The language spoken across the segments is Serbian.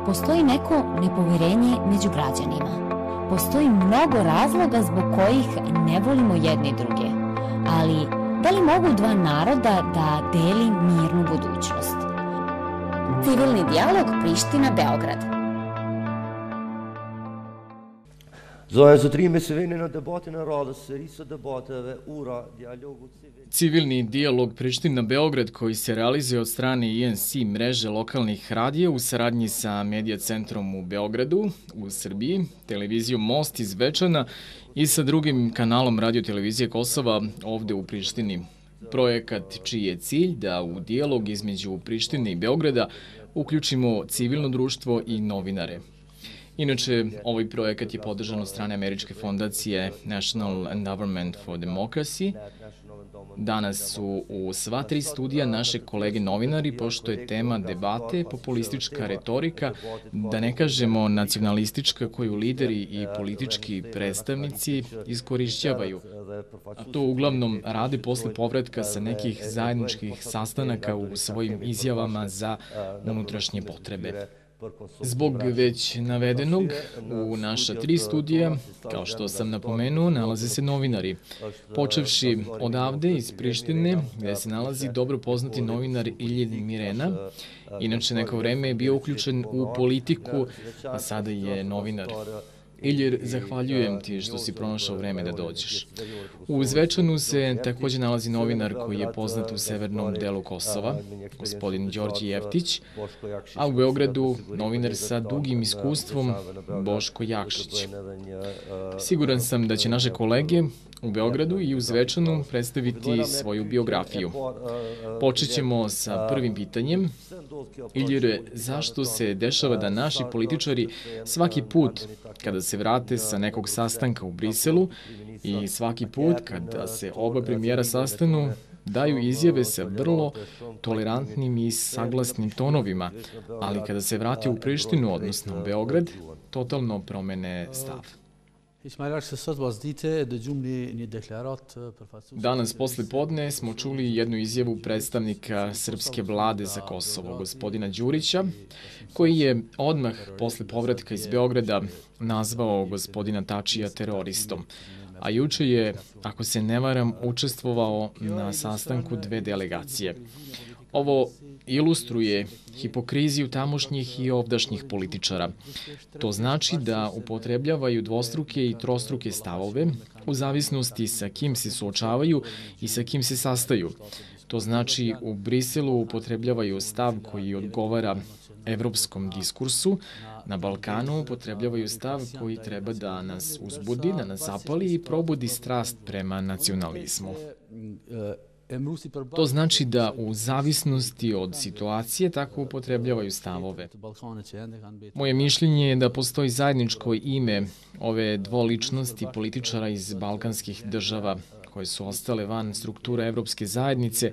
Postoji neko nepoverenje među građanima. Postoji mnogo razloga zbog kojih ne volimo jedni druge. Ali, da li mogu dva naroda da deli mirnu budućnost? Civilni dijalog Priština-Beograd. Civilni dijalog Priština-Beograd koji se realizuje od strane INC mreže lokalnih radija u saradnji sa Medija centrom u Beogradu, u Srbiji, televizijom Most iz Bečana i sa drugim kanalom radio-televizije Kosova ovde u Prištini. Projekat čiji je cilj da u dijalog između Prištine i Beograda uključimo civilno društvo i novinare. Inače, ovaj projekat je podržan od strane američke fondacije National Endowment for Democracy. Danas su u sva tri studija naše kolege novinari, pošto je tema debate populistička retorika, da ne kažemo nacionalistička, koju lideri i politički predstavnici iskorišćavaju. A to uglavnom rade posle povratka sa nekih zajedničkih sastanaka u svojim izjavama za unutrašnje potrebe. Zbog već navedenog, u naša tri studija, kao što sam napomenuo, nalaze se novinari. Počevši odavde iz Prištine, gde se nalazi dobro poznati novinar Iljir Mirena. Inače, neko vreme je bio uključen u politiku, a sada je novinar. Iljir, zahvaljujem ti što si pronašao vreme da dođeš. U Zvečanu se takođe nalazi novinar koji je poznat u severnom delu Kosova, gospodin Đorđe Jeftić, a u Beogradu novinar sa dugim iskustvom Boško Jakšić. Siguran sam da će naše kolege u Beogradu i u Zvečanu predstaviti svoju biografiju. Počet ćemo sa prvim pitanjem. Iljire, zašto se dešava da naši političari svaki put kada se vrate sa nekog sastanka u Briselu i svaki put kada se oba premijera sastanu, daju izjave sa vrlo tolerantnim i saglasnim tonovima, ali kada se vrati u Prištinu, odnosno u Beograd, totalno promene stav? Danas posle podne smo čuli jednu izjavu predstavnika srpske vlade za Kosovo, gospodina Đurića, koji je odmah posle povratka iz Beograda nazvao gospodina Tačija teroristom. A juče je, ako se ne varam, učestvovao na sastanku dve delegacije. Ovo ilustruje hipokriziju tamošnjih i ovdašnjih političara. To znači da upotrebljavaju dvostruke i trostruke stavove u zavisnosti sa kim se suočavaju i sa kim se sastaju. To znači u Briselu upotrebljavaju stav koji odgovara evropskom diskursu, na Balkanu upotrebljavaju stav koji treba da nas uzbudi, da nas zapali i probudi strast prema nacionalizmu. To znači da u zavisnosti od situacije tako upotrebljavaju stavove. Moje mišljenje je da postoji zajedničko ime ove dvoličnosti političara iz balkanskih država koje su ostale van struktura evropske zajednice,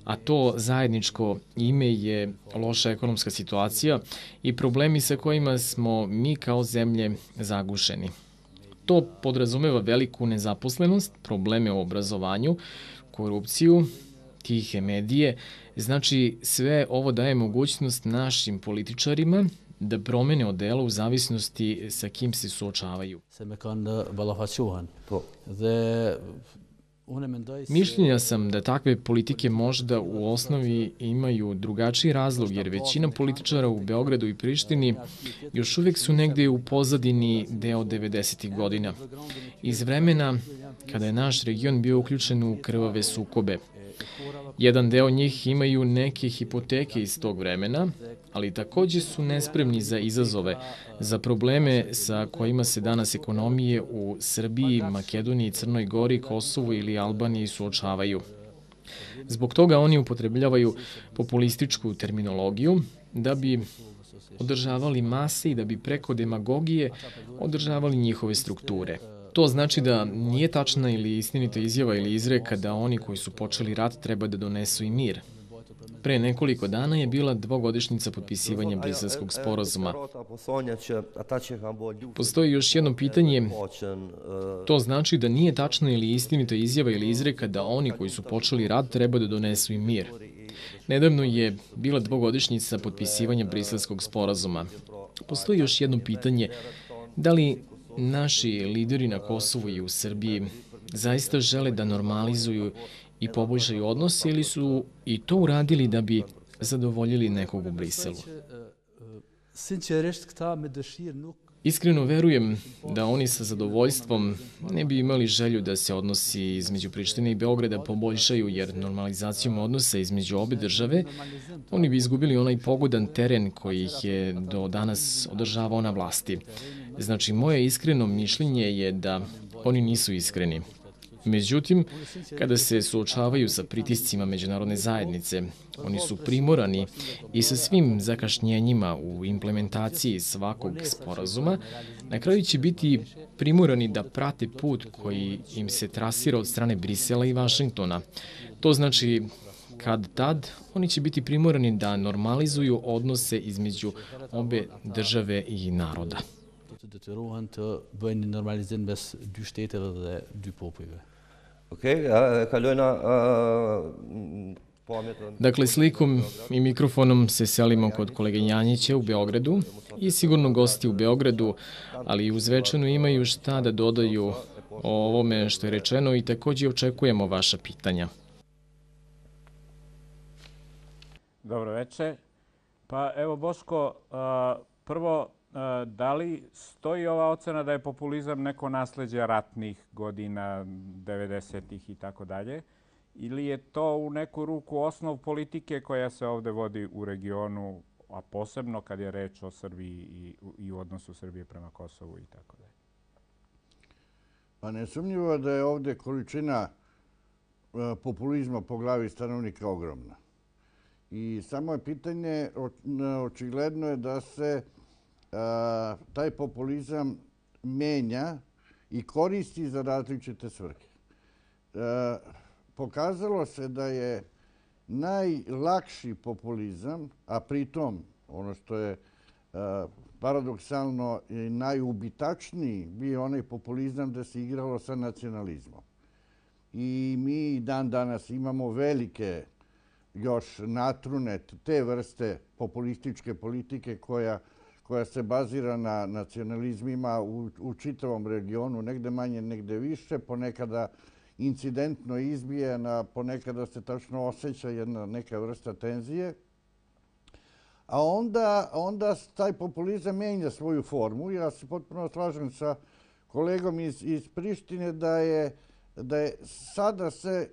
a to zajedničko ime je loša ekonomska situacija i problemi sa kojima smo mi kao zemlje zagušeni. To podrazumeva veliku nezaposlenost, probleme u obrazovanju, korupciju, tihe medije, znači sve ovo daje mogućnost našim političarima da promene odelo u zavisnosti sa kim se suočavaju. Mišljenja sam da takve politike možda u osnovi imaju drugačiji razlog, jer većina političara u Beogradu i Prištini još uvek su negde u pozadini deo 90. godina. Iz vremena kada je naš region bio uključen u krvave sukobe. Jedan deo njih imaju neke hipoteke iz tog vremena, ali takođe su nespremni za izazove, za probleme sa kojima se danas ekonomije u Srbiji, Makedoniji, Crnoj Gori, Kosovu ili Albaniji suočavaju. Zbog toga oni upotrebljavaju populističku terminologiju da bi održavali mase i da bi preko demagogije održavali njihove strukture. To znači da nije tačna ili istinita izjava ili izreka da oni koji su počeli rat treba da donesu i mir. Pre nekoliko dana je bila dvogodišnjica potpisivanja Briselskog sporazuma. Postoji još jedno pitanje, to znači da nije tačna ili istinita izjava ili izreka da oni koji su počeli rat treba da donesu i mir. Nedavno je bila dvogodišnjica potpisivanja Briselskog sporazuma. Postoji još jedno pitanje. Da li naši lideri na Kosovu i u Srbiji zaista žele da normalizuju i poboljšaju odnose ili su i to uradili da bi zadovoljili nekog u Briselu? Iskreno verujem da oni sa zadovoljstvom ne bi imali želju da se odnosi između Prištine i Beograda poboljšaju, jer normalizacijom odnosa između obe države oni bi izgubili onaj pogodan teren koji ih je do danas održavao na vlasti. Znači, moje iskreno mišljenje je da oni nisu iskreni. Međutim, kada se suočavaju sa pritiscima međunarodne zajednice, oni su primorani i sa svim zakašnjenjima u implementaciji svakog sporazuma, na kraju će biti primorani da prate put koji im se trasira od strane Brisela i Vašingtona. To znači, kad tad, oni će biti primorani da normalizuju odnose između obe države i naroda. Dakle, slikom i mikrofonom se selimo kod kolege Janjića u Beogradu i sigurno gosti u Beogradu, ali i u Zvečanu imaju šta da dodaju o ovome što je rečeno i takođe očekujemo vaša pitanja. Dobro večer. Pa evo Boško, prvo, da li stoji ova ocena da je populizam neko nasleđe ratnih godina, 90-ih i tako dalje, ili je to u neku ruku osnov politike koja se ovde vodi u regionu, a posebno kad je reč o Srbiji i u odnosu Srbije prema Kosovu i tako dalje? Pa nesumnjivo da je ovde količina populizma po glavi stanovnika ogromna. I samo je pitanje, očigledno je da se taj populizam menja i koristi za različite svrhe. Pokazalo se da je najlakši populizam, a pritom ono što je paradoksalno i najubitačniji bio onaj populizam da se igralo sa nacionalizmom. I mi dan danas imamo velike još natrune te vrste populističke politike koja se bazira na nacionalizmima u čitavom regionu, negde manje, negde više, ponekada incidentno izbijena, ponekada se tačno osjeća jedna neka vrsta tenzije. A onda taj populizam menja svoju formu. Ja se potpuno slažem sa kolegom iz Prištine da je sada se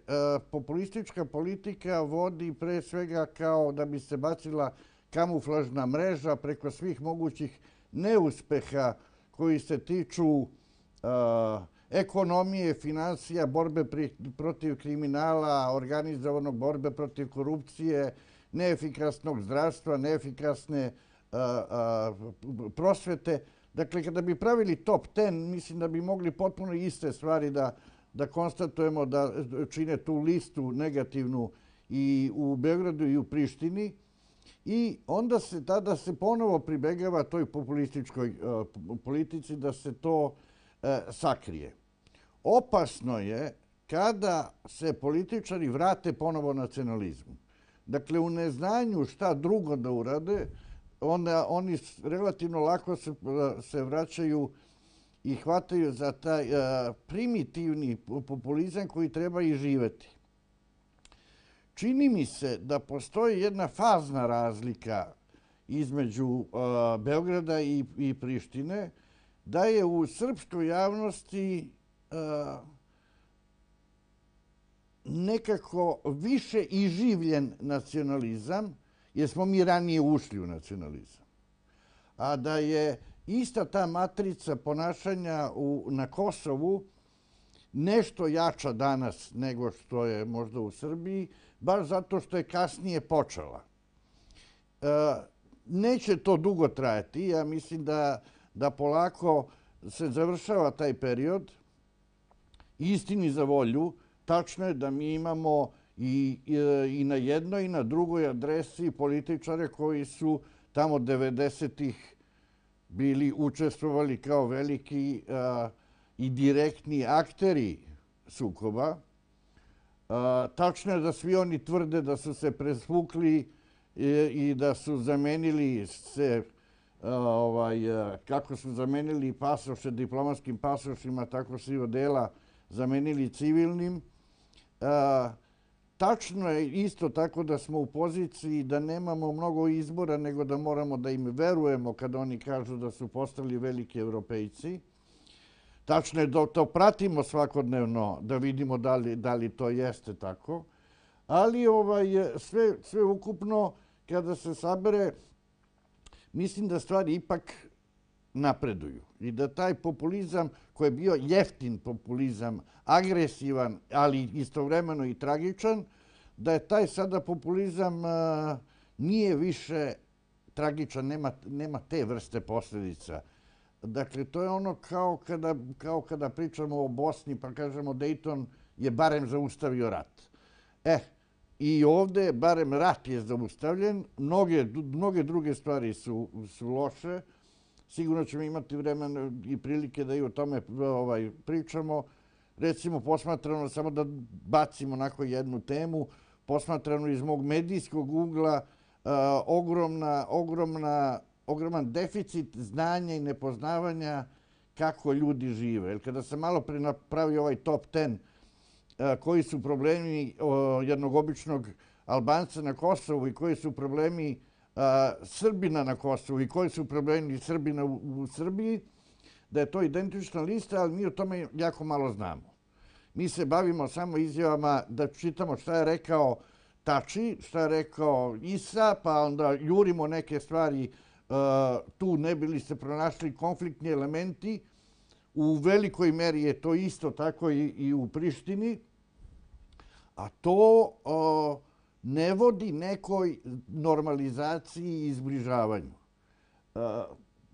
populistička politika vodi pre svega kao da bi se bacila kamuflažna mreža preko svih mogućih neuspeha koji se tiču ekonomije, finansija, borbe protiv kriminala, organizovanog borbe protiv korupcije, neefikasnog zdravstva, neefikasne prosvete. Dakle, kada bi pravili top 10, mislim da bi mogli potpuno iste stvari da konstatujemo da čine tu listu negativnu i u Beogradu i u Prištini. I onda tada se ponovo pribegava toj populističkoj politici da se to sakrije. Opasno je kada se političari vrate ponovo nacionalizmu. Dakle, u neznanju šta drugo da urade, onda oni relativno lako se vraćaju i hvataju za taj primitivni populizam koji treba i živeti. Čini mi se da postoji jedna fazna razlika između Beograda i Prištine, da je u srpskoj javnosti nekako više iživljen nacionalizam, jer smo mi ranije ušli u nacionalizam. A da je ista ta matrica ponašanja na Kosovu nešto jača danas nego što je možda u Srbiji, baš zato što je kasnije počela. Neće to dugo trajati. Ja mislim da polako se završava taj period. Istini za volju, tačno je da mi imamo i na jednoj i na drugoj adresi političare koji su tamo 90-ih bili učestvovali kao veliki i direktni akteri sukoba. Tačno je da svi oni tvrde da su se presvukli i da su zamenili se kako su zamenili pasoše diplomatskim pasošima, tako su i odela zamenili civilnim. Tačno je isto tako da smo u poziciji da nemamo mnogo izbora, nego da moramo da im verujemo kada oni kažu da su postali veliki evropejci. Tačno je da to pratimo svakodnevno, da vidimo da li to jeste tako. Ali sve ukupno, kada se sabere, mislim da stvari ipak napreduju i da taj populizam koji je bio jeftin populizam, agresivan, ali istovremeno i tragičan, da je taj sada populizam nije više tragičan, nema te vrste posljedica. Dakle, to je ono kao kada pričamo o Bosni pa kažemo Dayton je barem zaustavio rat. I ovdje barem rat je zaustavljen, mnoge druge stvari su loše. Sigurno ćemo imati vremena i prilike da i o tome pričamo. Recimo, posmatrano, samo da bacimo onako jednu temu, posmatrano iz mog medijskog ugla, ogroman deficit znanja i nepoznavanja kako ljudi žive. Jer kada sam malo pre napravio ovaj top 10, koji su problemi jednog običnog Albanca na Kosovu i koji su problemi Srbina na Kosovu i koji su problemi Srbina u Srbiji, da je to identična lista, ali mi o tome jako malo znamo. Mi se bavimo samo izjavama da čitamo šta je rekao Tači, šta je rekao Isa, pa onda jurimo neke stvari tu, ne bili se pronašli konfliktni elementi. U velikoj meri je to isto tako i u Prištini, a to ne vodi nekoj normalizaciji i izbližavanju.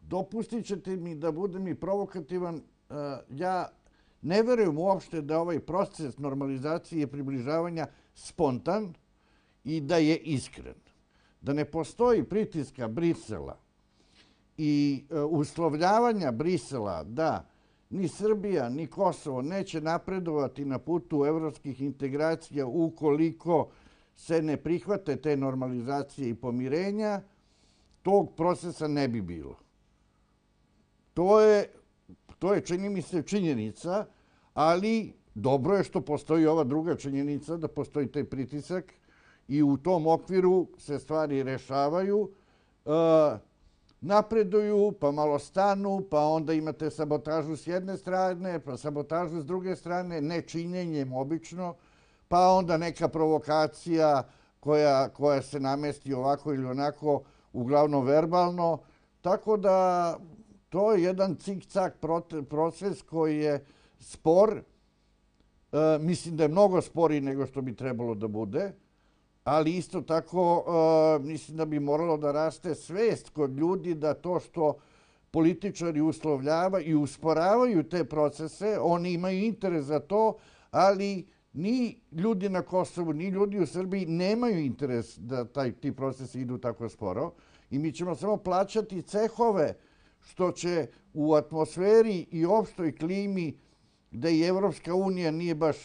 Dopustit ćete mi da budem i provokativan, ja ne verujem uopšte da ovaj proces normalizacije i približavanja spontan i da je iskren. Da ne postoji pritiska Brisela i uslovljavanja Brisela da ni Srbija, ni Kosovo neće napredovati na putu evropskih integracija ukoliko se ne prihvate te normalizacije i pomirenja, tog procesa ne bi bilo. To je, čini mi se, činjenica, ali dobro je što postoji ova druga činjenica, da postoji taj pritisak i u tom okviru se stvari rešavaju, napreduju, pa malo stanu, pa onda imate sabotažu s jedne strane, pa sabotažu s druge strane, nečinjenjem obično, pa onda neka provokacija koja se namesti ovako ili onako, uglavnom verbalno. Tako da to je jedan cik-cak proces koji je spor. Mislim da je mnogo sporiji nego što bi trebalo da bude, ali isto tako mislim da bi moralo da raste svest kod ljudi da to što političari uslovljavaju i usporavaju te procese, oni imaju interes za to, ali ni ljudi na Kosovu, ni ljudi u Srbiji nemaju interes da ti procesi idu tako sporo i mi ćemo samo plaćati cehove što će u atmosferi i opštoj klimi da i Evropska unija nije baš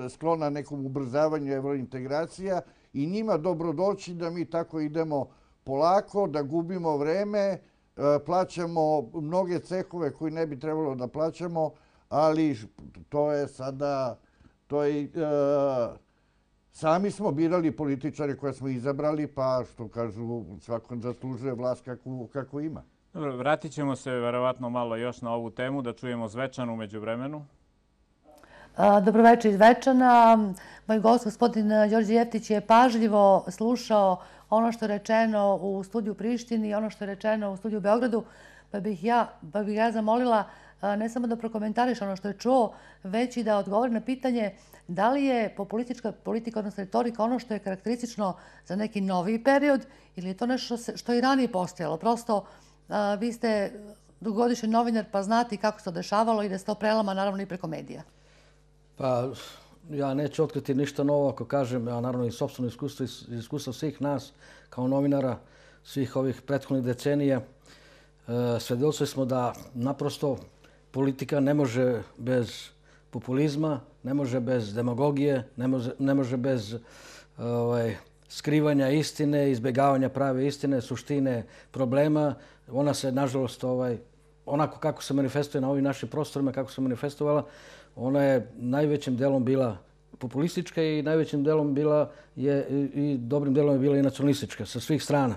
sklona nekom ubrzavanju evrointegracija i njima dobrodoći da mi tako idemo polako, da gubimo vreme, plaćamo mnoge cehove koje ne bi trebalo da plaćamo, ali to je sada, sami smo birali političare koje smo izabrali, pa što kažu, svako zaslužuje vlast kakvu ima. Dobro, vratit ćemo se verovatno malo još na ovu temu, da čujemo Zvečanu umeđu vremenu. Dobroveče iz Zvečana. Moj gost, gospodin Đorđe Jeftić, je pažljivo slušao ono što je rečeno u studiju u Prištini i ono što je rečeno u studiju u Beogradu, pa bih ja zamolila ne samo da prokomentariš ono što je čuo, već i da odgovori na pitanje da li je populistička politika, odnosno retorika, ono što je karakteristično za neki novi period ili je to nešto što je i ranije postojalo. Prosto vi ste dugogodišnji novinar pa znate kako se to dešavalo i da se to prelama naravno i preko medija. Pa ja neću otkriti ništa novo ako kažem, a naravno i sopstveno iskustvo svih nas kao novinara, svih ovih prethodnih decenija. Svedoci smo da naprosto politika ne može bez populizma, ne može bez demagogije, ne može bez skrivanja istine, izbjegavanja prave istine, suštine problema. ona se, nažalost, onako kako se manifestuje na ovim našim prostorima, kako se manifestovala, ona je najvećim delom bila populistička i najvećim delom bila je i dobrim delom je bila i nacionalistička sa svih strana.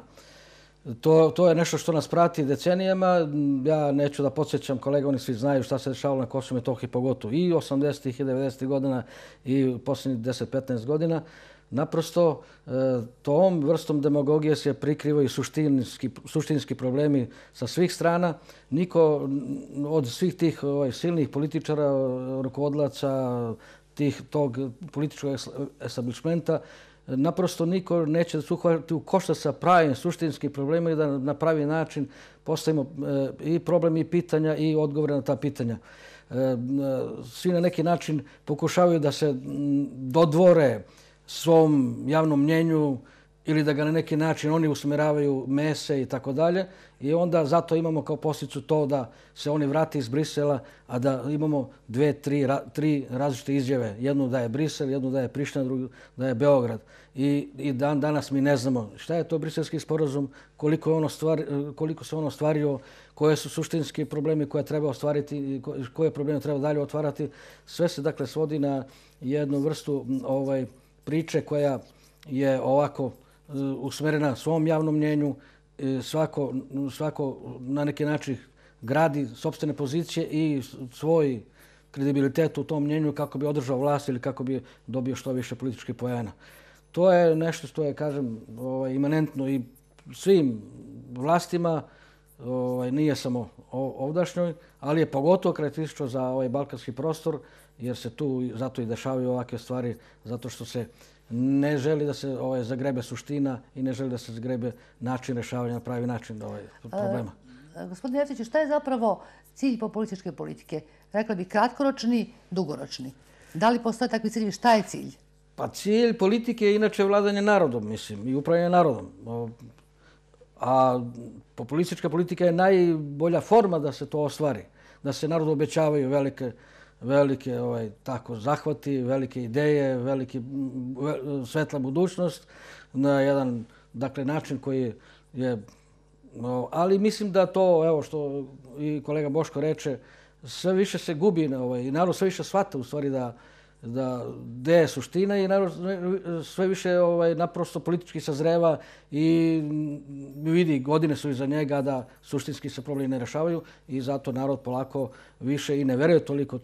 To je nešto što nas prati decenijama. Ja neću da podsjećam, kolega, oni svi znaju šta se dešavalo na Kosovu i Metohiji pogotovo i 80. i 90. godina i posljednjih 10-15 godina. Naprosto, tom vrstom demagogije se prikrivaju suštinski problemi sa svih strana. Niko od svih tih silnih političara, rukovodlaca, tog političkog establishmenta, naprosto niko neće da se uhvati u koštac sa pravim suštinskim problemima i da na pravi način postavimo i problem i pitanja i odgovore na ta pitanja. Svi na neki način pokušavaju da se dodvore svom javnom mnjenju ili da ga na neki način oni usmeravaju mese i tako dalje. I onda zato imamo kao posljedicu to da se oni vrate iz Brisela, a da imamo tri različite izjave. Jednu da je Brisel, jednu da je Priština, drugu da je Beograd. I danas mi ne znamo šta je to briselski sporazum, koliko se on ostvario, koje su suštinski problemi koje treba ostvariti, koje probleme treba dalje otvarati. Sve se dakle svodi na jednu vrstu priče koja je ovako usmerena svom javnom mnjenju, svako na neki način gradi sopstvene pozicije i svoj kredibilitet u tom mnjenju kako bi održao vlast ili kako bi dobio što više političkih poena. To je nešto što je, kažem, imanentno i svim vlastima, nije samo ovdašnjoj, ali je pogotovo karakteristično za ovaj balkanski prostor, jer se tu zato i dešavaju ovakve stvari, zato što se ne želi da se zagrebe suština i ne želi da se zagrebe način rešavanja na pravi način problema. Gospodine Jeftiću, šta je zapravo cilj populističke politike? Rekla bih kratkoročni, dugoročni. Da li postoje takvi ciljevi? Šta je cilj? Pa cilj politike je inače vladanje narodom, mislim, i upravljanje narodom. A populistička politika je najbolja forma da se to ostvari. Da se narodu obećavaju velike zahvati, velike ideje, svetla budućnost na jedan način koji je... Ali mislim da to, evo što i kolega Boško reče, sve više se gubi i narod sve više shvata u stvari gde je suština i narod sve više naprosto politički sazreva i vidi godine su iza njega da suštinski se problemi ne rešavaju i zato narod polako više i ne veruje toliko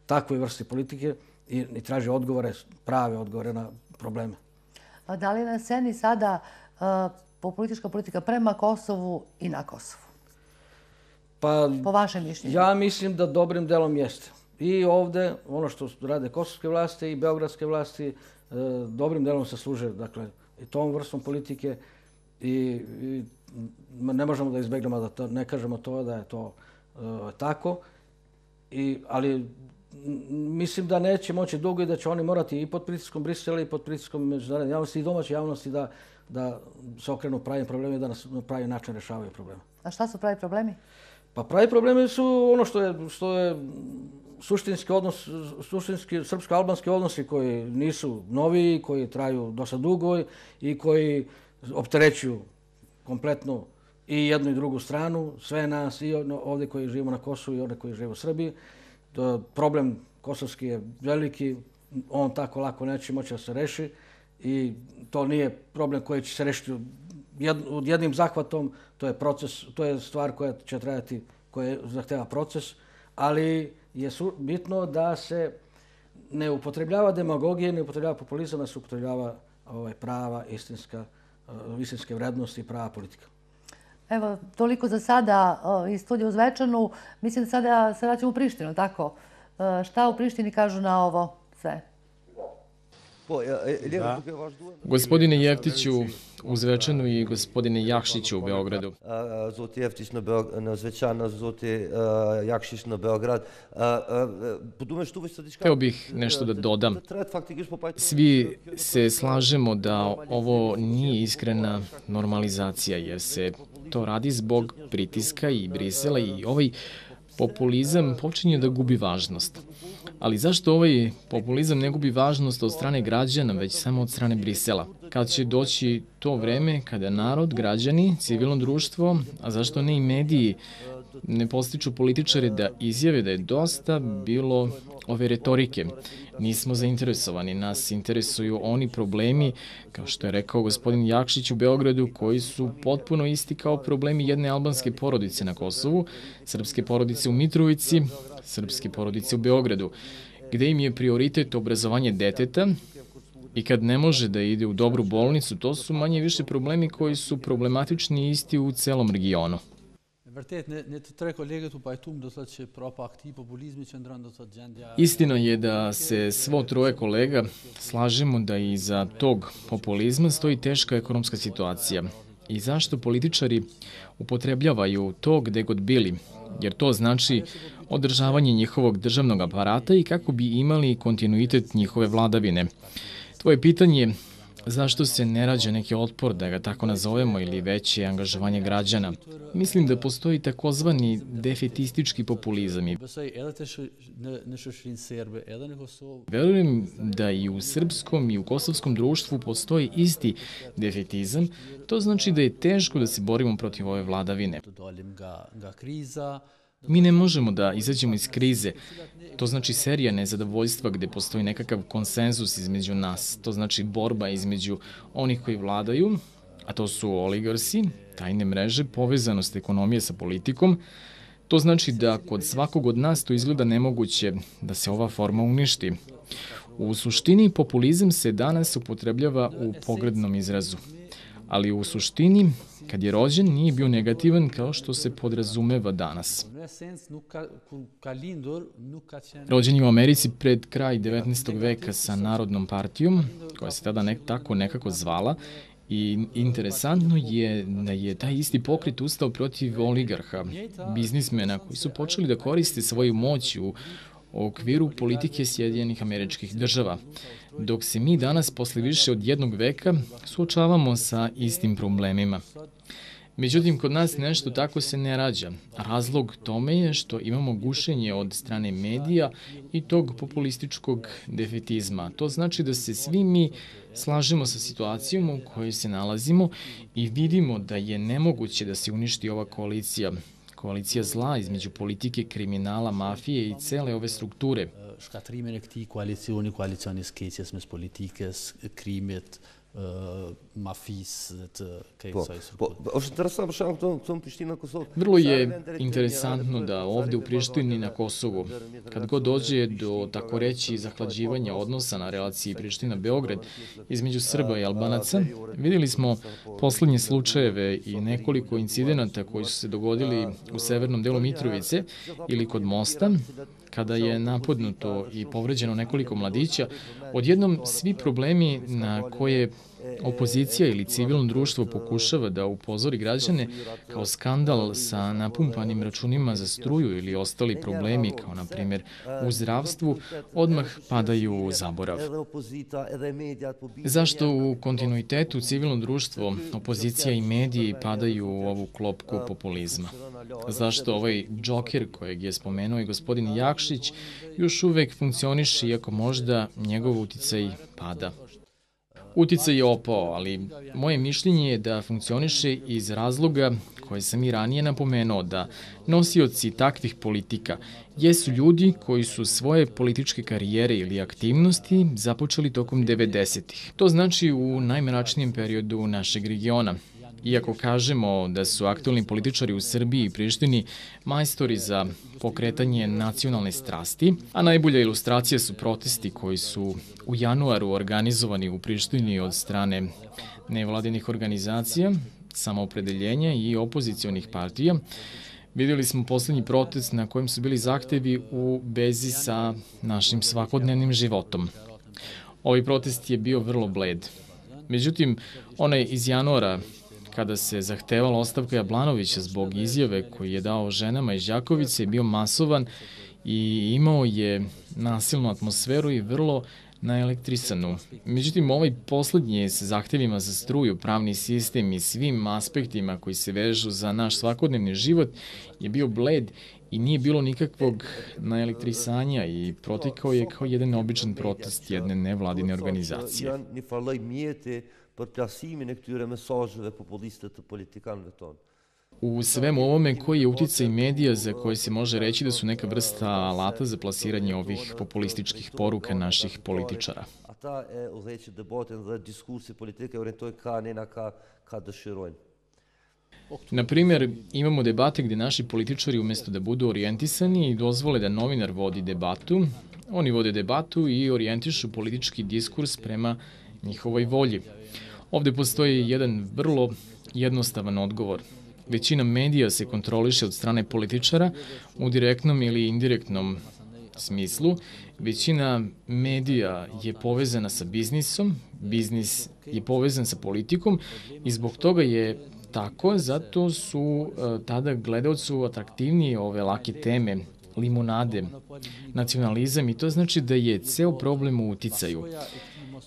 takvoj vrsti politike i traži prave odgovore na probleme. Da li je na sceni sada politička politika prema Kosovu i na Kosovu? Po vašem mišljenju? Ja mislim da dobrim delom jeste. I ovde, ono što rade kosovske vlasti i beogradske vlasti, dobrim delom se služe i tom vrstom politike i ne možemo da izbegnemo da ne kažemo to da je to tako. Ali mislim da neće moći dugo i da će oni morati i pod pritiskom Brisela i pod pritiskom međunarodne javnosti i domaće javnosti da se okrenu pravim problemima i da na pravi način rešavaju probleme. A šta su pravi problemi? Pa pravi problemi su ono što je suštinski srpsko-albanski odnosi koji nisu novi, koji traju dosta dugo i koji opterećuju kompletno i jednu i drugu stranu, sve nas i ovdje koji živimo na Kosovu i ovdje koji žive u Srbiji. Problem kosovski je veliki, on tako lako neće moći da se reši i to nije problem koji će se rešiti jednim zahvatom, to je stvar koja će trajati, koja zahteva proces, ali je bitno da se ne upotrebljava demagogije, ne upotrebljava populizam, da se upotrebljava prava, istinske vrednosti i prava politika. Evo, toliko za sada iz studija u Zvečanu. Mislim da sada se vraćamo u Prištinu, tako? Šta u Prištini kažu na ovo sve? Gospodine Jeftiću u Zvečanu i gospodine Jakšiću u Beogradu. Zoti Jeftić na Zvečana, zoti Jakšić na Beograd. Hteo bih nešto da dodam. Svi se slažemo da ovo nije iskrena normalizacija, jer se to radi zbog pritiska i Brisela i ovaj populizam počinje da gubi važnost. Ali zašto ovaj populizam ne gubi važnost od strane građana, već samo od strane Brisela? Kad će doći to vreme kada narod, građani, civilno društvo, a zašto ne i mediji, ne postiču političare da izjave da je dosta bilo ove retorike. Nismo zainteresovani, nas interesuju oni problemi, kao što je rekao gospodin Jakšić u Beogradu, koji su potpuno isti kao problemi jedne albanske porodice na Kosovu, srpske porodice u Mitrovici, srpske porodice u Beogradu, gde im je prioritet obrazovanje deteta i kad ne može da ide u dobru bolnicu, to su manje više problemi koji su problematični i isti u celom regionu. Istina je da se svo troje kolega slažemo da iza tog populizma stoji teška ekonomska situacija. I zašto političari upotrebljavaju to gde god bili? Jer to znači održavanje njihovog državnog aparata i kako bi imali kontinuitet njihove vladavine. Tvoje pitanje je zašto se ne rađa neki otpor, da ga tako nazovemo, ili veće angažovanje građana? Mislim da postoji takozvani defetistički populizam. Verujem da i u srpskom i u kosovskom društvu postoji isti defetizam. To znači da je teško da se borimo protiv ove vladavine. Mi ne možemo da izađemo iz krize. To znači serija nezadovoljstva gde postoji nekakav konsenzus između nas. To znači borba između onih koji vladaju, a to su oligarsi, tajne mreže, povezanost ekonomije sa politikom. To znači da kod svakog od nas to izgleda nemoguće da se ova forma uništi. U suštini populizam se danas upotrebljava u pogrdnom izrazu. Ali u suštini, kad je rođen, nije bio negativan kao što se podrazumeva danas. Rođen je u Americi pred kraj 19. veka sa Narodnom partijom, koja se tada tako nekako zvala, i interesantno je da je taj isti pokret ustao protiv oligarha, biznismena koji su počeli da koriste svoju moć u okviru politike Sjedinjenih Američkih Država, dok se mi danas, posle više od jednog veka, suočavamo sa istim problemima. Međutim, kod nas nešto tako se ne rađa. Razlog tome je što imamo gušenje od strane medija i tog populističkog defetizma. To znači da se svi mi slažemo sa situacijom u kojoj se nalazimo i vidimo da je nemoguće da se uništi ova koalicija zla između politike, kriminala, mafije i cele ove strukture. Shkatrimin e këtij koalicioni skeqjes mes politikës, krimit, mafisë dhe të kësaj strukture. Vrlo je interesantno da ovde u Prištini na Kosovu, kad god dođe do, tako reći, zahlađivanja odnosa na relaciji Priština-Beograd između Srba i Albanaca, vidjeli smo poslednje slučajeve i nekoliko incidenata koji su se dogodili u severnom delu Mitrovice ili kod mosta, kada je napadnuto i povređeno nekoliko mladića, odjednom svi problemi na koje opozicija ili civilno društvo pokušava da upozori građane kao skandal sa napumpanim računima za struju ili ostali problemi kao na primjer u zdravstvu, odmah padaju u zaborav. Zašto u kontinuitetu civilno društvo, opozicija i mediji padaju u ovu klopku populizma? Zašto ovaj džoker kojeg je spomenuo i gospodin Jakšić još uvek funkcioniše iako možda njegov uticaj pada? Uticaj je opao, ali moje mišljenje je da funkcioniše iz razloga koje sam i ranije napomenuo, da nosioci takvih politika jesu ljudi koji su svoje političke karijere ili aktivnosti započeli tokom 90-ih. To znači u najmračnijem periodu našeg regiona. Iako kažemo da su aktualni političari u Srbiji i Prištini majstori za pokretanje nacionalne strasti, a najbolja ilustracija su protesti koji su u januaru organizovani u Prištini od strane nevladinih organizacija, samoopredeljenja i opozicionih partija. Vidjeli smo poslednji protest na kojem su bili zahtevi u vezi sa našim svakodnevnim životom. Ovaj protest je bio vrlo bled. Međutim, onaj iz januara, kada se zahtevala ostavka Jablanovića zbog izjave koju je dao ženama iz Đakovice, je bio masovan i imao je nasilnu atmosferu i vrlo naelektrisanu. Međutim, ovaj poslednji je sa zahtevima za struju, pravni sistem i svim aspektima koji se vežu za naš svakodnevni život je bio bled i nije bilo nikakvog naelektrisanja i protekao je kao jedan običan protest jedne nevladine organizacije. U svemu ovome koji je uticaj medija za koje se može reći da su neka vrsta alata za plasiranje ovih populističkih poruka naših političara. Na primjer, imamo debate gde naši političari umesto da budu orijentisani i dozvole da novinar vodi debatu, oni vode debatu i orijentišu politički diskurs prema njihovoj volji. Ovde postoji jedan vrlo jednostavan odgovor. Većina medija se kontroliše od strane političara u direktnom ili indirektnom smislu. Većina medija je povezana sa biznisom, biznis je povezan sa politikom i zbog toga je tako, zato su tada gledalcu atraktivnije ove lake teme, limunade, nacionalizam i to znači da je ceo problem u uticaju.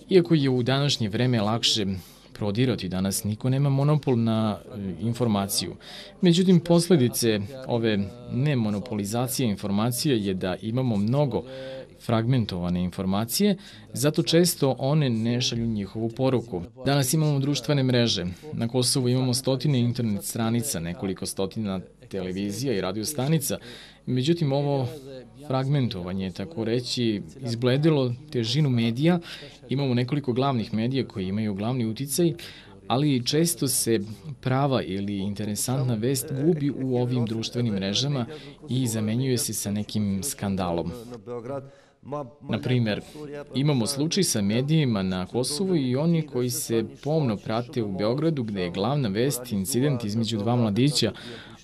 Iako je u današnje vreme lakše prodirati, danas niko nema monopol na informaciju. Međutim, posledice ove nemonopolizacije informacije je da imamo mnogo fragmentovane informacije, zato često one ne šalju njihovu poruku. Danas imamo društvene mreže. Na Kosovu imamo stotine internet stranica, nekoliko stotina televizija i radio stanica. Međutim, ovo fragmentovanje, tako reći, izbledilo težinu medija. Imamo nekoliko glavnih medija koji imaju glavni uticaj, ali često se prava ili interesantna vest gubi u ovim društvenim mrežama i zamenjuje se sa nekim skandalom. Na primer, imamo slučaj sa medijima na Kosovu i oni koji se pomno prate u Beogradu gde je glavna vest incident između dva mladića,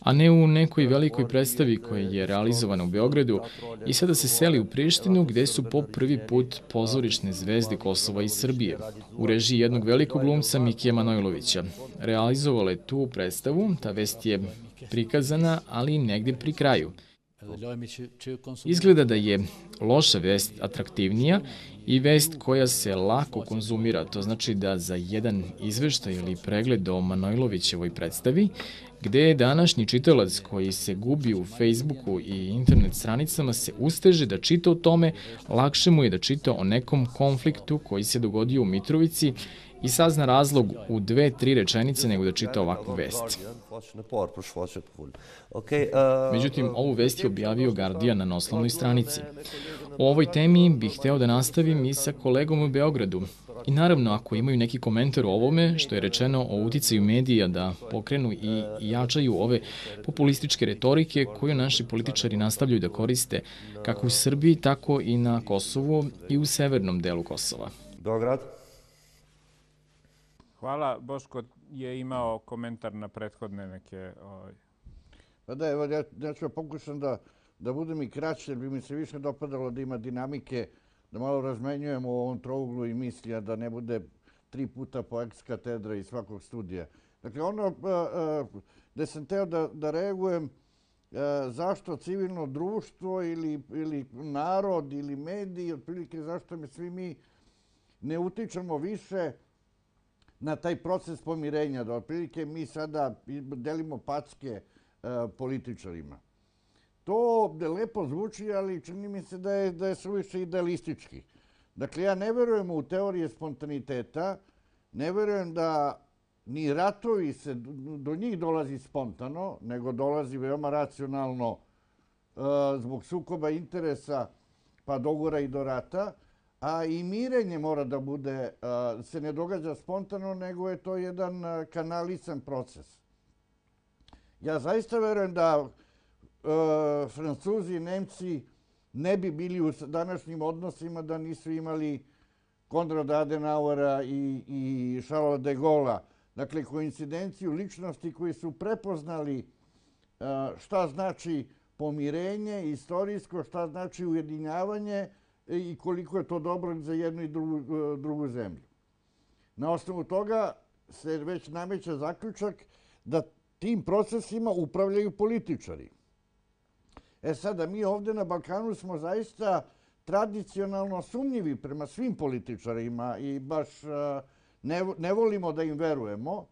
a ne u nekoj velikoj predstavi koja je realizovana u Beogradu i sada se seli u Prištinu gde su po prvi put pozorišne zvezde Kosova i Srbije u režiji jednog velikog glumca Mikija Manojlovića. Realizovala je tu predstavu, ta vest je prikazana, ali negde pri kraju. Izgleda da je loša vest atraktivnija i vest koja se lako konzumira. To znači da za jedan izveštaj ili pregled o Manojlovićevoj predstavi, gde je današnji čitalac koji se gubi u Facebooku i internet stranicama se usteže da čita o tome, lakše mu je da čita o nekom konfliktu koji se dogodio u Mitrovici i sazna razlog u 2-3 rečenice nego da čita ovakvu vest. Međutim, ovu vest je objavio Guardian na naslovnoj stranici. O ovoj temi bih hteo da nastavim i sa kolegom u Beogradu. I naravno, ako imaju neki komentar o ovome, što je rečeno o uticaju medija da pokrenu i jačaju ove populističke retorike koju naši političari nastavljaju da koriste kako u Srbiji, tako i na Kosovu i u severnom delu Kosova. Beograd. Hvala. Boško je imao komentar na prethodne neke... Pa da, evo, ja ću pokušam da budem i kraće, jer bi mi se više dopadalo da ima dinamike, da malo razmenjujemo u ovom trouglu i mislija, da ne bude 3 puta po ex katedra iz svakog studija. Dakle, ono gde sam teo da reagujem, zašto civilno društvo ili narod ili mediji, otprilike zašto svi mi ne utičemo više na taj proces pomirenja, da otprilike mi sada delimo packe političarima. To lepo zvuči, ali čini mi se da je suviše idealistički. Dakle, ja ne verujem u teorije spontaniteta, ne verujem da ni ratovi se do njih dolazi spontano, nego dolazi veoma racionalno zbog sukoba interesa pa dogora i do rata, a i mirenje mora da bude, se ne događa spontano, nego je to jedan kanalisan proces. Ja zaista verujem da Francuzi i Nemci ne bi bili u današnjim odnosima da nisu imali Konrada Adenauera i Charlesa de Gaulle'a. Dakle, koincidenciju ličnosti koji su prepoznali šta znači pomirenje istorijsko, šta znači ujedinjavanje i koliko je to dobro za jednu i drugu zemlju. Na osnovu toga se već nameće zaključak da tim procesima upravljaju političari. Sada, mi ovde na Balkanu smo zaista tradicionalno sumnjivi prema svim političarima i baš ne volimo da im verujemo,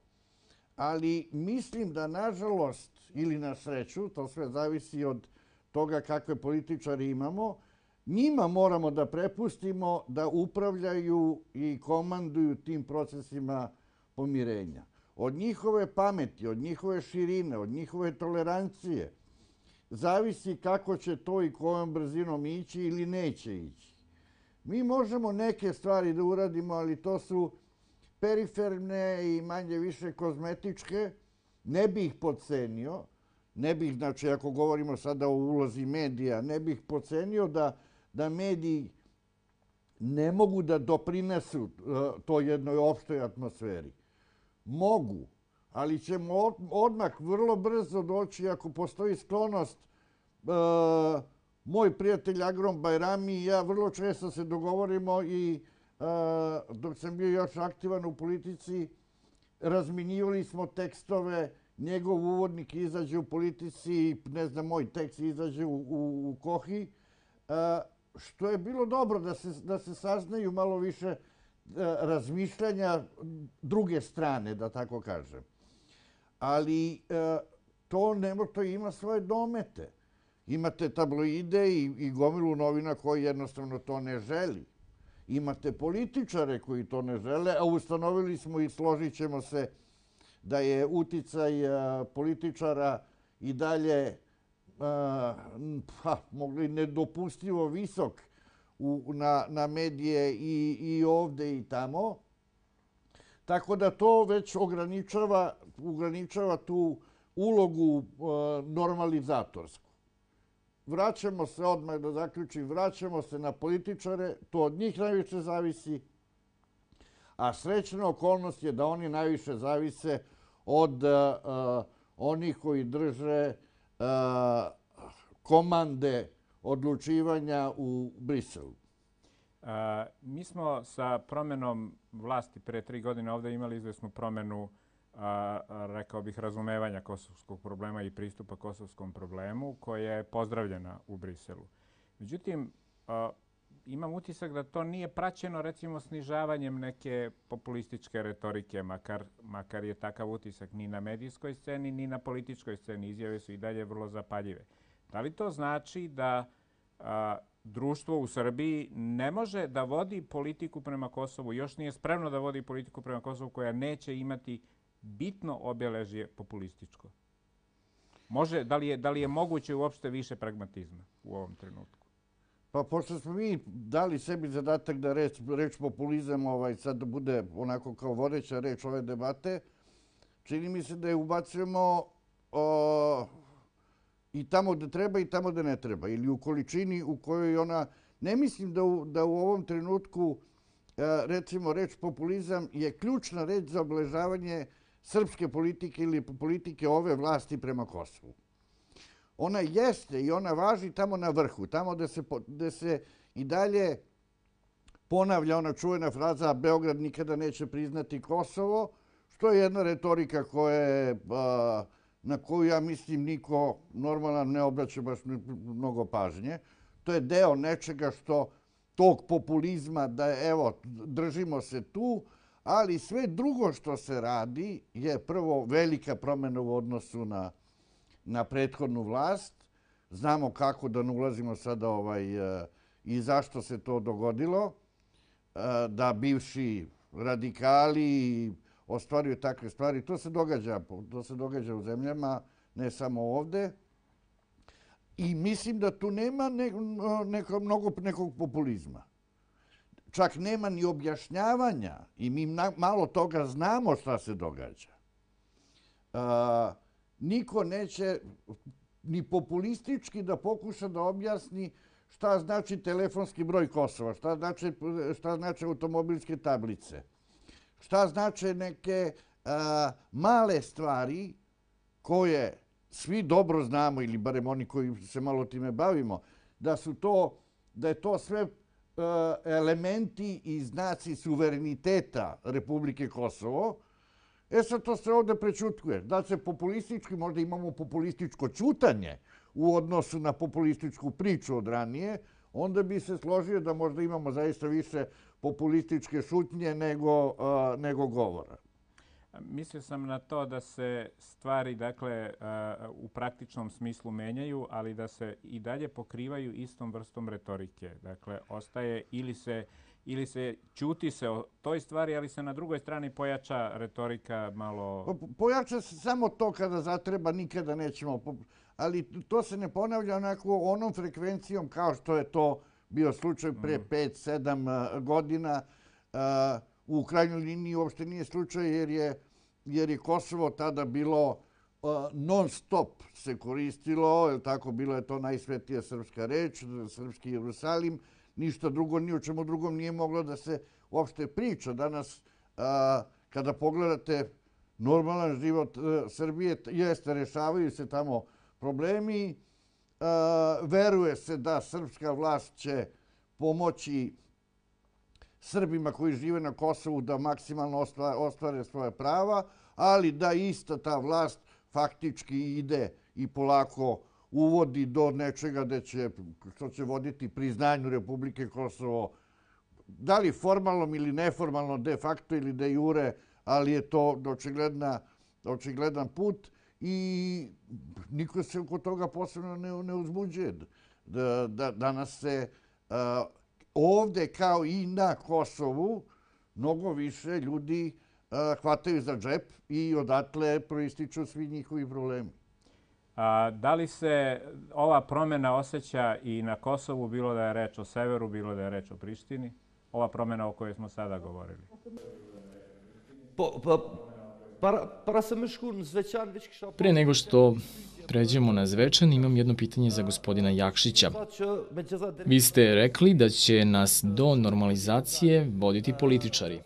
ali mislim da, nažalost, ili na sreću, to sve zavisi od toga kakve političare imamo, njima moramo da prepustimo da upravljaju i komanduju tim procesima pomirenja. Od njihove pameti, od njihove širine, od njihove tolerancije, zavisi kako će to i kojom brzinom ići ili neće ići. Mi možemo neke stvari da uradimo, ali to su periferne i manje više kozmetičke. Ne bih ih podcenio. Ne bih, znači, ako govorimo sada o ulozi medija, ne bih podcenio da mediji ne mogu da doprinesu to jednoj opštoj atmosferi. Mogu, ali ćemo odmah vrlo brzo doći, ako postoji sklonost. Moj prijatelj Agrom Bajrami i ja vrlo često se dogovorimo i dok sam bio još aktivan u politici, razminjivali smo tekstove, njegov uvodnik izađe u politici, ne znam, moj tekst izađe u Kohi, što je bilo dobro da se saznaju malo više razmišljanja druge strane, da tako kažem. Ali to ima svoje domete. Imate tabloide i gomilu novina koji jednostavno to ne želi. Imate političare koji to ne žele, a ustanovili smo i složit ćemo se da je uticaj političara i dalje mogli nedopustivo visok na medije i ovde i tamo. Tako da to već ograničava tu ulogu normalizatorsku. Vraćamo se, odmah da zaključim, vraćamo se na političare, to od njih najviše zavisi, a srećna okolnost je da oni najviše zavise od onih koji drže komande odlučivanja u Briselu. Mi smo sa promenom vlasti pre 3 godine ovdje imali izvesnu promenu, rekao bih, razumevanja kosovskog problema i pristupa kosovskom problemu, koja je pozdravljena u Briselu. Međutim, imam utisak da to nije praćeno, recimo, snižavanjem neke populističke retorike, makar je takav utisak ni na medijskoj sceni, ni na političkoj sceni. Izjave su i dalje vrlo zapaljive. Da li to znači da društvo u Srbiji ne može da vodi politiku prema Kosovu, još nije spremno da vodi politiku prema Kosovu koja neće imati bitno obeležje populističko? Da li je moguće uopšte više pragmatizma u ovom trenutku? Pa pošto smo mi dali sebi zadatak da reč populizam sad da bude onako kao vodeća reč ove debate, čini mi se da je ubacujemo i tamo gde treba i tamo gde ne treba, ili u količini u kojoj ona... Ne mislim da u ovom trenutku, recimo, reč populizam je ključna reč za obeležavanje srpske politike ili politike ove vlasti prema Kosovu. Ona jeste i ona važi tamo na vrhu, tamo gde se i dalje ponavlja ona čuvena fraza Beograd nikada neće priznati Kosovo, što je jedna retorika na koju, ja mislim, niko normalan ne obraća baš mnogo pažnje. To je deo nečega tog populizma da, evo, držimo se tu, ali sve drugo što se radi je prvo velika promjena u odnosu na prethodnu vlast. Znamo kako, da ne ulazimo sada i zašto se to dogodilo, da bivši radikali ostvaruju takve stvari. To se događa u zemljama, ne samo ovde. I mislim da tu nema nekog populizma. Čak nema ni objašnjavanja i mi malo toga znamo šta se događa. Niko neće ni populistički da pokuša da objasni šta znači telefonski broj Kosova, šta znači automobilske tablice, šta znači neke male stvari koje svi dobro znamo, ili barem oni koji se malo time bavimo, da je to sve elementi i znaci suvereniteta Republike Kosovo. Sad to se ovde prećutkuje. Da se populistički, možda imamo populističko ćutanje u odnosu na populističku priču od ranije, onda bi se složio da možda imamo zaista više populističke šutnje nego govora. Mislio sam na to da se stvari, dakle, u praktičnom smislu menjaju, ali da se i dalje pokrivaju istom vrstom retorike. Dakle, ostaje ili se ćuti se o toj stvari, ali se na drugoj strani pojača retorika malo... Pojača se samo to kada zatreba, nikada nećemo... Ali to se ne ponavlja onako onom frekvencijom kao što je to bio slučaj pre 5-7 godina. U krajnjoj liniji uopšte nije slučaj jer je Kosovo tada bilo non stop se koristilo, jer tako bilo je to najsvetija srpska reč, srpski Jerusalim, ništa drugo, ni o čemu drugom nije moglo da se uopšte priča. Danas, kada pogledate normalan život Srbije, jeste, rešavaju se tamo problemi, veruje se da srpska vlast će pomoći Srbima koji žive na Kosovu da maksimalno ostvare svoje prava, ali da ista ta vlast faktički ide i polako uvodi do nečega što će voditi priznanju Republike Kosovo, da li formalnom ili neformalno, de facto ili de jure, ali je to očigledan put i niko se oko toga posebno ne uzbuđuje. Danas se ovde kao i na Kosovu mnogo više ljudi hvataju za džep i odatle proističu svi njihovi problemi. Da li se ova promjena osjeća i na Kosovu, bilo da je reč o severu, bilo da je reč o Prištini? Ova promjena o kojoj smo sada govorili. Pre nego što pređemo na Zvečan, imam jedno pitanje za gospodina Jakšića. Vi ste rekli da će nas do normalizacije voditi političari.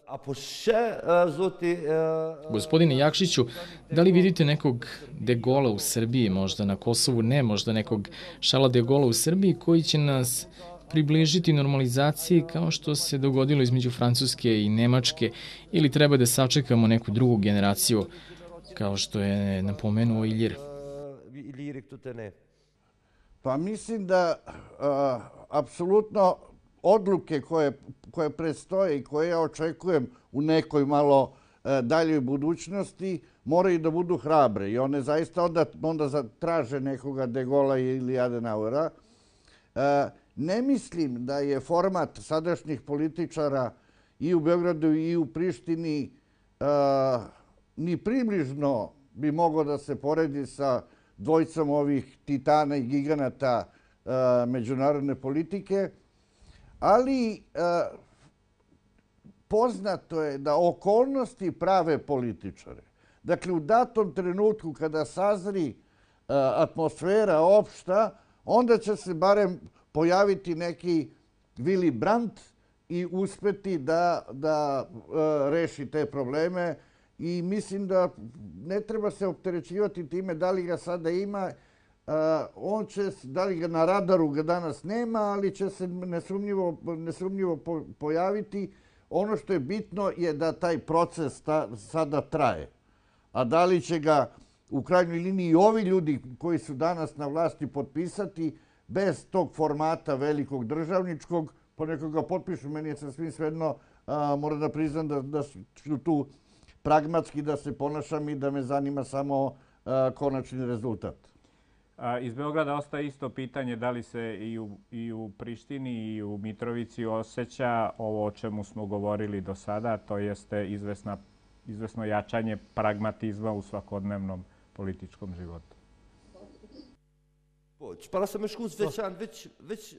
Gospodine Jakšiću, da li vidite nekog de Gaulea u Srbiji, možda na Kosovu ne, možda nekog Charlesa de Gaulea u Srbiji, koji će nas približiti normalizaciji kao što se dogodilo između Francuske i Nemačke, ili treba da sačekamo neku drugu generaciju, kao što je napomenuo Ilir? Pa mislim da apsolutno odluke koje predstoje i koje ja očekujem u nekoj malo daljoj budućnosti moraju da budu hrabre i one zaista onda traže nekoga de Gaulea ili Adenauera. Ne mislim da je format sadašnjih političara i u Beogradu i u Prištini ni približno bi mogao da se poredi sa dvojicom ovih titana i giganata međunarodne politike, ali poznato je da okolnosti prave političare. Dakle, u datom trenutku kada sazri atmosfera opšta, onda će se barem pojaviti neki Willy Brandt i uspeti da reši te probleme. I mislim da ne treba se opterećivati time da li ga sada ima. On će, da li ga na radaru ga danas nema, ali će se nesumnjivo pojaviti. Ono što je bitno je da taj proces sada traje. A da li će ga u krajnjoj liniji i ovi ljudi koji su danas na vlasti potpisati bez tog formata velikog državničkog, ponekog ga potpišu, meni je sasvim svejedno, moram da priznam da ću tu pragmatski da se ponašam i da me zanima samo konačni rezultat. Iz Beograda ostaje isto pitanje da li se i u Prištini i u Mitrovici osjeća ovo o čemu smo govorili do sada, to jeste izvesno jačanje pragmatizma u svakodnevnom političkom životu.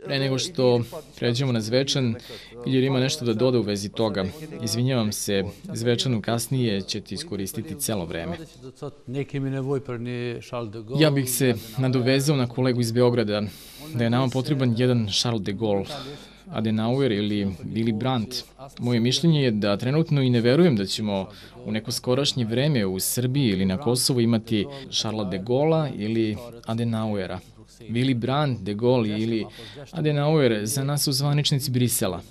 Pre nego što pređemo na Zvečan, Ilir ima nešto da doda u vezi toga. Izvinjavam se, Zvečanu kasnije ćete iskoristiti celo vreme. Ja bih se nadovezao na kolegu iz Beograda, da je nama potreban jedan Charles de Gaulle, Adenauer ili Willy Brandt, Moje mišljenje je da trenutno i ne verujem da ćemo u neko skorašnje vreme u Srbiji ili na Kosovu imati Šarla de Gola ili Adenauera. Willy Brandt, de Gaulle ili Adenauer za nas su zvaničnici Brisela.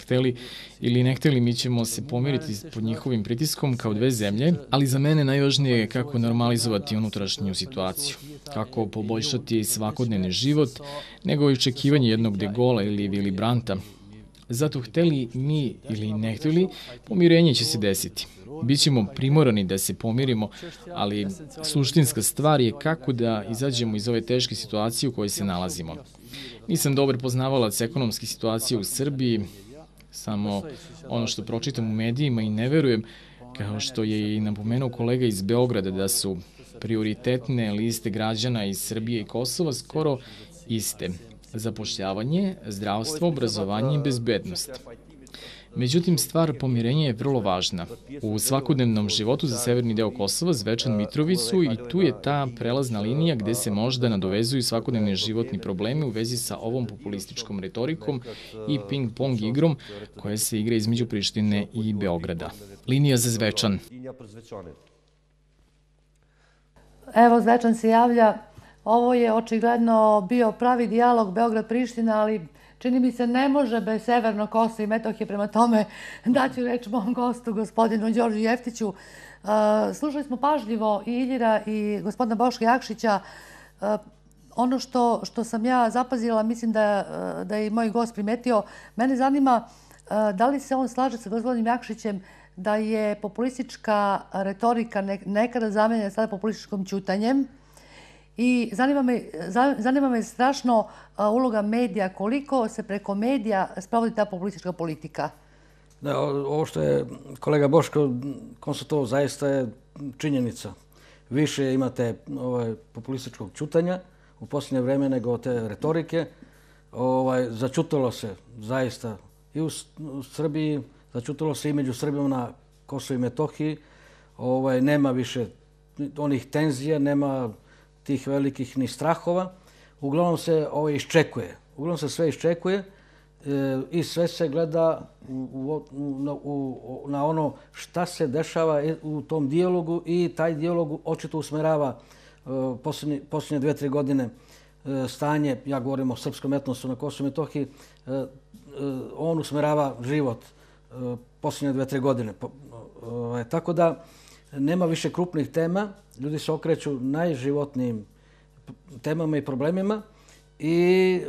Hteli ili ne hteli, mi ćemo se pomiriti pod njihovim pritiskom kao dve zemlje, ali za mene najvažnije je kako normalizovati unutrašnju situaciju, kako poboljšati svakodnevni život, nego i očekivanje jednog de Gaulea ili Willy Brandta. Zato hteli mi ili ne hteli, pomirenje će se desiti. Bićemo primorani da se pomirimo, ali suštinska stvar je kako da izađemo iz ove teške situacije u kojoj se nalazimo. Nisam dobar poznavalac ekonomske situacije u Srbiji, samo ono što pročitam u medijima i ne verujem, kao što je i napomenuo kolega iz Beograda, da su prioritetne liste građana iz Srbije i Kosova skoro iste. Zapošljavanje, zdravstvo, obrazovanje i bezbednost. Međutim, stvar pomirenja je vrlo važna. U svakodnevnom životu za severni deo Kosova, Zvečan, Mitrovicu, i tu je ta prelazna linija gde se možda nadovezuju svakodnevni životni problemi u vezi sa ovom populističkom retorikom i ping-pong igrom koja se igra između Prištine i Beograda. Linija za Zvečan. Evo, Zvečan se javlja. Ovo je očigledno bio pravi dijalog Beograd-Priština, ali čini mi se ne može bez Severnog Kosova i Metohije, prema tome daću reč mom gostu, gospodinu Đorđu Jeftiću. Slušali smo pažljivo i Iljira i gospodina Boška Jakšića. Ono što sam ja zapazila, mislim da je i moj gost primetio, mene zanima da li se on slaže sa gospodinom Jakšićem da je populistička retorika nekada zamenjena sada populističkom ćutanjem. I zanima me strašno uloga medija, koliko se preko medija sprovodi ta populistička politika. Ovo što je kolega Boško konstatovao zaista je činjenica. Više imate populističkog ćutanja u posljednje vreme nego te retorike. Začutalo se zaista i u Srbiji, začutalo se i među Srbijom na Kosovu i Metohiji. Nema više onih tenzija, nema tih velikih ni strahova. Uglavnom se iščekuje. Uglavnom se sve iščekuje i sve se gleda na ono šta se dešava u tom dijalogu i taj dijalog očito usmerava posljednje 2-3 godine stanje, ja govorim o srpskom etnosu na Kosovu i Metohiji, on usmerava život posljednje 2-3 godine. Tako da nema više krupnih tema, ljudi se okreću najživotnijim temama i problemima i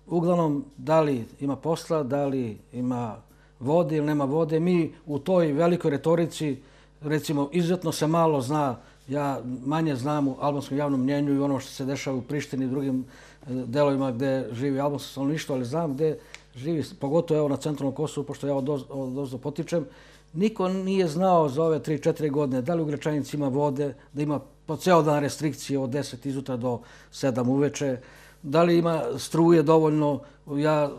uglavnom da li ima posla, da li ima vode ili nema vode. Mi u toj velikoj retorici, recimo, izuzetno se malo zna, ja manje znam u albanskom javnom mnjenju i ono što se dešava u Prištini i drugim delovima gde živi albansko stanovništvo, ali znam gde živi, pogotovo na centralnom Kosovu, pošto ja odozdo potičem. Niko nije znao za ove 3-4 godine da li u Gračanici ima vode, da ima po ceo dan restrikcije od 10 izutra do 7 uveče, da li ima struje dovoljno. Ja,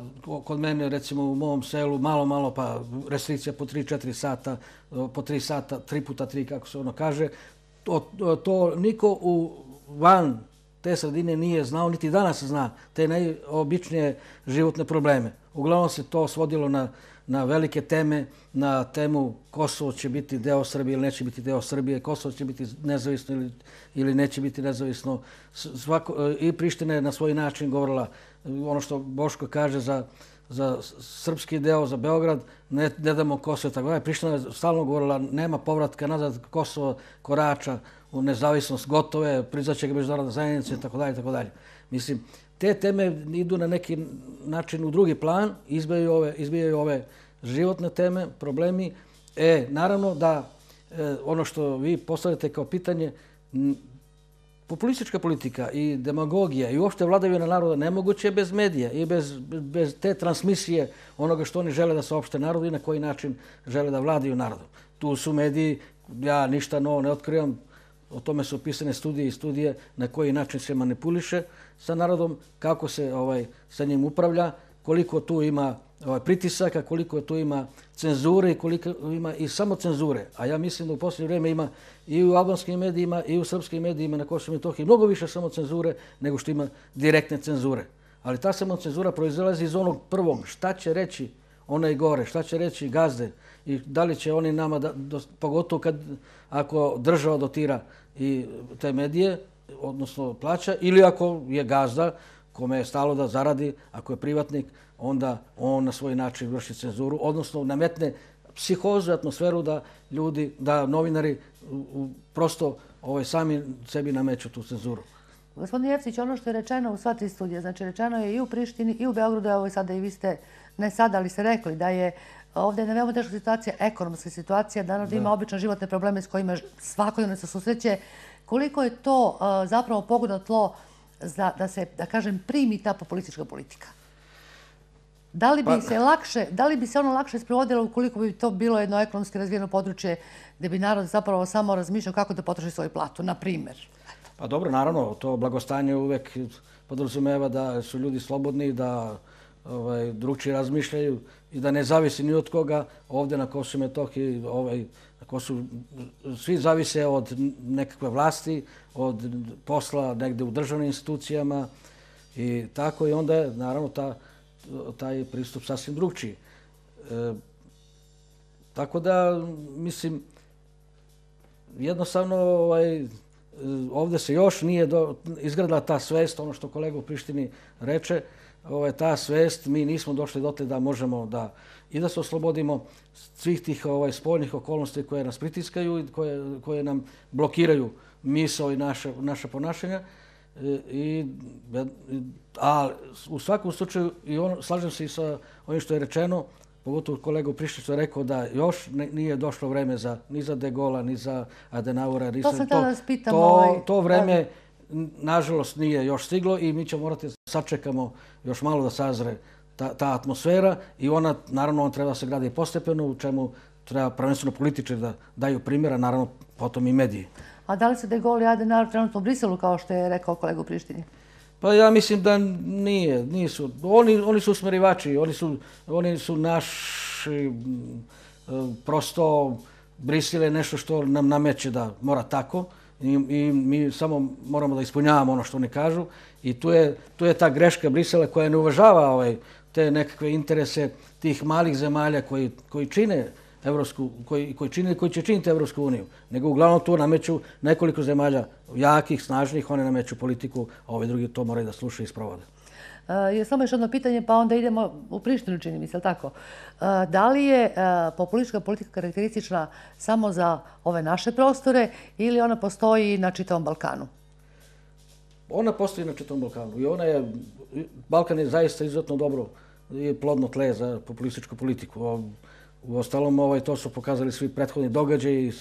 kod mene, recimo u mom selu, malo, pa restrikcija po 3-4 sata, po 3 sata, 3x3, kako se ono kaže. To niko van te sredine nije znao, niti danas zna te najobičnije životne probleme. Uglavnom se to svodilo na velike teme, na temu Kosovo će biti deo Srbije ili neće biti deo Srbije, Kosovo će biti nezavisno ili neće biti nezavisno. I Priština je na svoj način govorila ono što Boško kaže za srpski deo, za Beograd, ne damo Kosovo i tako dalje. Priština je stalno govorila nema povratka nazad, Kosovo korača u nezavisnost, gotove, priznaće ga međunarodna zajednica i tako dalje. Mislim, te teme idu na neki način u drugi plan, izbijaju ove životne teme, problemi. Naravno da ono što vi postavljate kao pitanje, populistička politika i demagogija i uopšte vladavina naroda nemoguće je bez medija i bez te transmisije onoga što oni žele da saopšte narodu i na koji način žele da vladaju narodom. Tu su mediji, ja ništa novo ne otkrivam, o tome su opisane studije i studije na koji način se manipuliše sa narodom, kako se sa njim upravlja, koliko tu ima pritisaka, koliko tu ima cenzure i koliko ima i samo cenzure. A ja mislim da u posljednje vrijeme ima i u albanskim medijima i u srpskim medijima na Kosovu i Metohiji mnogo više samo cenzure nego što ima direktne cenzure. Ali ta samo cenzura proizilazi iz onog prvog šta će reći one i gore. Šta će reći gazde i da li će oni nama, pogotovo ako država dotira i te medije, odnosno plaća, ili ako je gazda kome je stalo da zaradi, ako je privatnik, onda on na svoj način vrši cenzuru, odnosno nametne psihozu, atmosferu da ljudi, da novinari prosto sami sebi nameću tu cenzuru. Gospodin Jeftić, ono što je rečeno u sva tri studija, znači rečeno je i u Prištini i u Beogradu, evo sada i vi ste, ne sada, ali ste rekli da je ovdje jedna veoma teška situacija, ekonomska situacija, da narod ima obično životne probleme s kojima svakodnevno se susreće. Koliko je to zapravo pogodno tlo da se, da kažem, primi ta populistička politika? Da li bi se ono lakše sprovodilo ukoliko bi to bilo jedno ekonomski razvijeno područje gdje bi narod zapravo samo razmišljao kako da potroši svoju platu, na primjer? Pa dobro, naravno, to blagostanje uvek podrazumeva da su ljudi slobodni, da drugčije razmišljaju i da ne zavisi ni od koga. Ovdje na Kosovu i Metohiji svi zavise od nekakve vlasti, od posla negde u državnim institucijama i tako, i onda je naravno taj pristup sasvim drugčiji. Tako da, mislim, jednostavno ovdje se još nije izgradila ta svest, ono što kolega u Prištini reče, ta svest, mi nismo došli dotle da možemo da se oslobodimo svih tih spoljnih okolnosti koje nas pritiskaju i koje nam blokiraju misao i naše ponašanja. A u svakom slučaju, slažem se i sa ovim što je rečeno, pogotovo kolega u Prištini što je rekao da još nije došlo vreme ni za De Gaulea, ni za Adenaura. To sam tada vas pitam. To vreme, nažalost, nije još stiglo i mi ćemo morati sačekamo još malo da sazre ta atmosfera i ona, naravno, on treba da se gradi postepeno, u čemu treba prvenstveno političari da daju primjera, naravno, potom i mediji. A da li se De Gaulle i Adenauer trenutno u Briselu, kao što je rekao kolega u Prištini? Pa ja mislim da nisu. Oni su usmerivači, oni su naši, prosto Brisel je nešto što nam nameće da mora tako i mi samo moramo da ispunjavamo ono što oni kažu i tu je ta greška Brisela koja ne uvažava te nekakve interese tih malih zemalja koji čine koji će činiti Evropsku uniju, nego uglavnom tu nameću nekoliko zemalja jakih, snažnih, one nameću politiku, a ovi drugi to moraju da slušaju i sprovode. Je samo još jedno pitanje, pa onda idemo u Prištinu, čini mi se, tako? Da li je populistička politika karakteristična samo za ove naše prostore ili ona postoji na čitavom Balkanu? Ona postoji na čitavom Balkanu i Balkan je zaista izuzetno dobro i plodno tle za populističku politiku. Uostalom, to su pokazali svi prethodni događaji,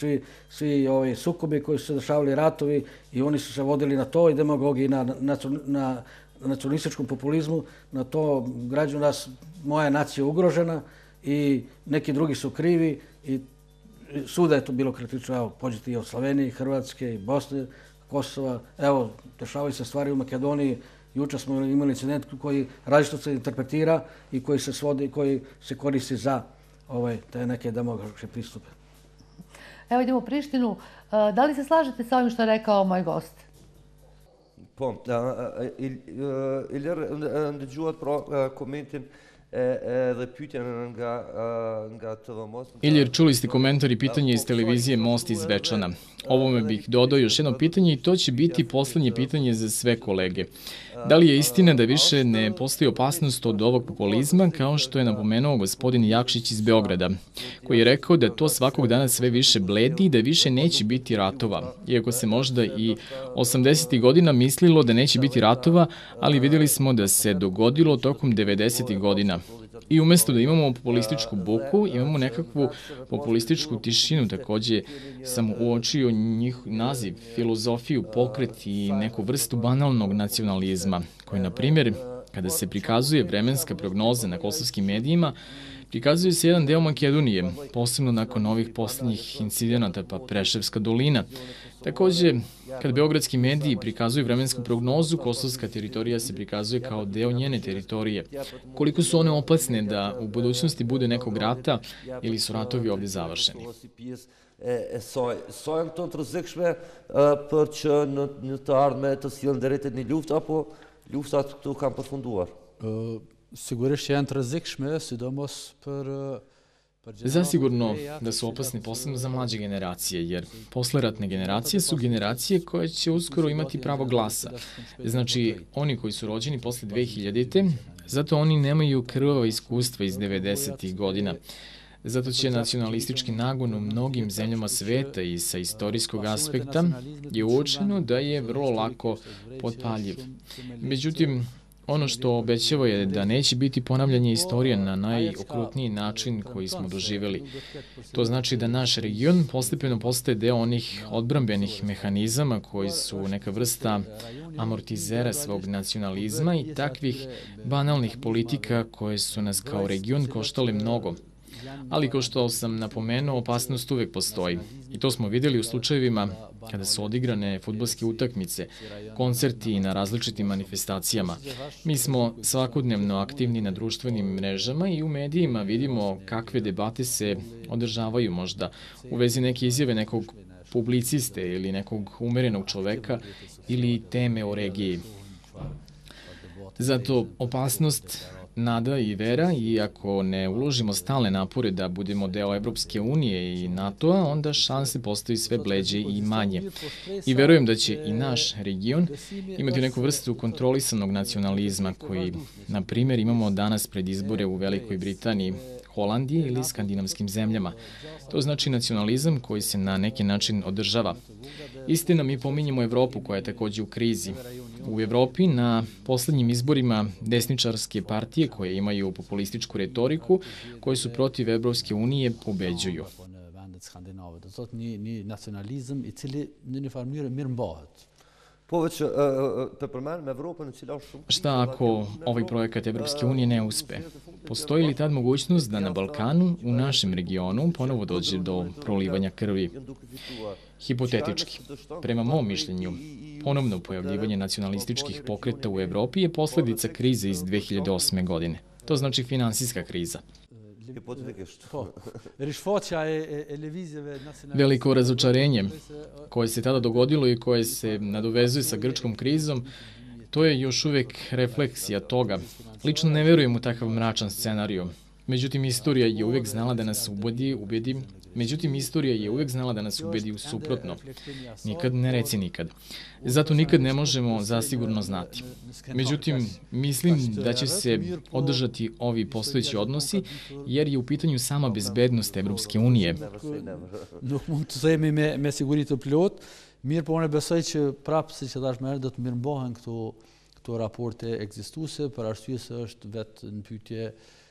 svi sukobi koji su se dešavali, ratovi, i oni su se vodili na to i demagogiji, na nacionalističkom populizmu, na to građana, moja nacija je ugrožena i neki drugi su krivi i svuda je to bilo kritično. Evo, pođete i od Slovenije, Hrvatske, i Bosne, Kosova. Evo, dešavaju se stvari u Makedoniji. Juče smo imali incident koji različito se interpretira i koji se svodi, koji se koristi za te neke demokratske pristupe. Evo idemo u Prištinu. Da li se slažete sa ovim što je rekao moj gost? Po, iler dëgjuat pra komentin dhe pyetjen nga TV Most. Iljer, čuli ste komentar i pitanje iz televizije Most iz Zvečana. Ovome bih dodao još jedno pitanje i to će biti poslednje pitanje za sve kolege. Da li je istina da više ne postoji opasnost od ovog populizma, kao što je napomenuo gospodin Jakšić iz Beograda, koji je rekao da to svakog dana sve više bledi i da više neće biti ratova. Iako se možda i 80. godina mislilo da neće biti ratova, ali vidjeli smo da se dogodilo tokom 90. godina. I umjesto da imamo populističku buku, imamo nekakvu populističku tišinu. Također sam uočio njihov naziv, filozofiju, pokret i neku vrstu banalnog nacionalizma, koji, na primjer, kada se prikazuje vremenska prognoza na kosovskim medijima, prikazuje se jedan deo Makedonije, posebno nakon ovih posljednjih incidenata, pa Preševska dolina. Također, kad beogradski mediji prikazuju vremensku prognozu, kosovska teritorija se prikazuje kao deo njene teritorije. Koliko su one opasne da u budućnosti bude nekog rata ili su ratovi ovdje završeni? Sa janë këto të rrezikshme për që në të ardhme të sillen drejt një lufte apo luftat këtu kanë përfunduar? sigurisht janë të rrezikshme, sidomos për Zasigurno da su opasni posebno za mlađe generacije, jer posleratne generacije su generacije koje će uskoro imati pravo glasa. Znači, oni koji su rođeni posle 2000-te, zato oni nemaju krvava iskustva iz 90-ih godina. Zato će nacionalistički nagon u mnogim zemljama sveta i sa istorijskog aspekta je uočeno da je vrlo lako potpaljiv. Međutim, ono što obećava je da neće biti ponavljanje istorije na najokrutniji način koji smo doživjeli. To znači da naš region postepeno postaje deo onih odbrambenih mehanizama koji su neka vrsta amortizera svog nacionalizma i takvih banalnih politika koje su nas kao region koštale mnogo. Ali kao što sam napomenuo, opasnost uvek postoji. I to smo vidjeli u slučajevima kada su odigrane fudbalske utakmice, koncerti i na različitim manifestacijama. Mi smo svakodnevno aktivni na društvenim mrežama i u medijima vidimo kakve debate se održavaju možda u vezi neke izjave nekog publiciste ili nekog umerenog čoveka ili teme o regiji. Zato opasnost, nada i vera, i ako ne uložimo stalne napore da budemo deo Evropske unije i NATO-a, onda šanse postaju sve bleđe i manje. I verujem da će i naš region imati neku vrstu kontrolisanog nacionalizma koji, na primjer, imamo danas pred izbore u Velikoj Britaniji, Holandiji ili skandinavskim zemljama. To znači nacionalizam koji se na neki način održava. Istina, mi pominjemo Evropu koja je takođe u krizi. U Evropi na poslednjim izborima desničarske partije koje imaju populističku retoriku, koje su protiv Evropske unije, pobeđuju. Šta ako ovaj projekat Evropske unije ne uspe? Postoji li tad mogućnost da na Balkanu, u našem regionu, ponovo dođe do prolivanja krvi? Hipotetički, prema mom mišljenju, ponovno pojavljivanje nacionalističkih pokreta u Evropi je posledica krize iz 2008. godine. To znači finansijska kriza. Veliko razočarenje koje se tada dogodilo i koje se nadovezuje sa grčkom krizom, to je još uvek refleksija toga. Lično ne verujem u takav mračan scenariju. Međutim, istorija je uvek znala da nas ubedi u suprotno. Nikad ne reci nikad. Zato nikad ne možemo zasigurno znati. Međutim, mislim da će se održati ovi postojeći odnosi, jer je u pitanju sama bezbednost Evropske unije. Mirë, po unë besoj që prapë, si që thash më herët, do të mirëmbohen këto raporte ekzistuese, për arsye se është vetë në pyetje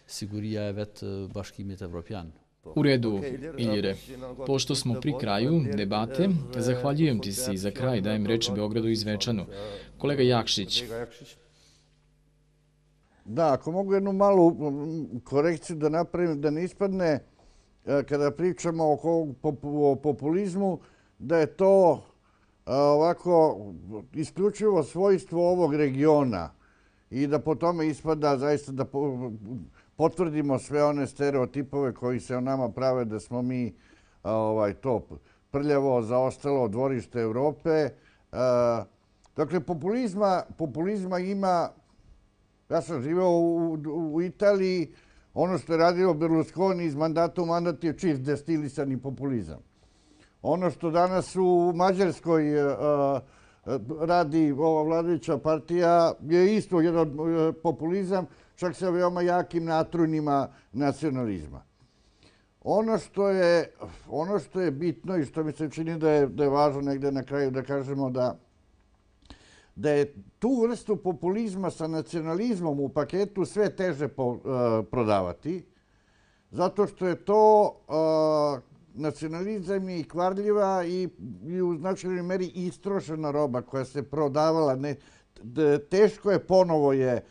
siguria e vetë bashkimit evropian. U redu, Iljire. Pošto smo pri kraju debate, zahvaljujem ti se i za kraj dajem reč Beogradu i Zvečanu. Kolega Jakšić. Da, ako mogu jednu malu korekciju da napravim, da ne ispadne kada pričamo o populizmu, da je to ovako isključivo svojstvo ovog regiona i da po tome ispada zaista da potvrdimo sve one stereotipove koji se o nama prave da smo mi to prljavo, zaostalo dvorište Evrope. Dakle, populizma ima, ja sam živeo u Italiji, ono što je radio Berlusconi iz mandata u mandat je čist destilisani populizam. Ono što danas u Mađarskoj radi ova vladajuća partija je isto jedan populizam, čak sa veoma jakim natrujnima nacionalizma. Ono što je bitno i što mi se čini da je važno negde na kraju da kažemo da je tu vrstu populizma sa nacionalizmom u paketu sve teže prodavati, zato što je to nacionalizam je i kvarljiva i u značajnoj meri istrošena roba koja se prodavala. Teško je ponovo je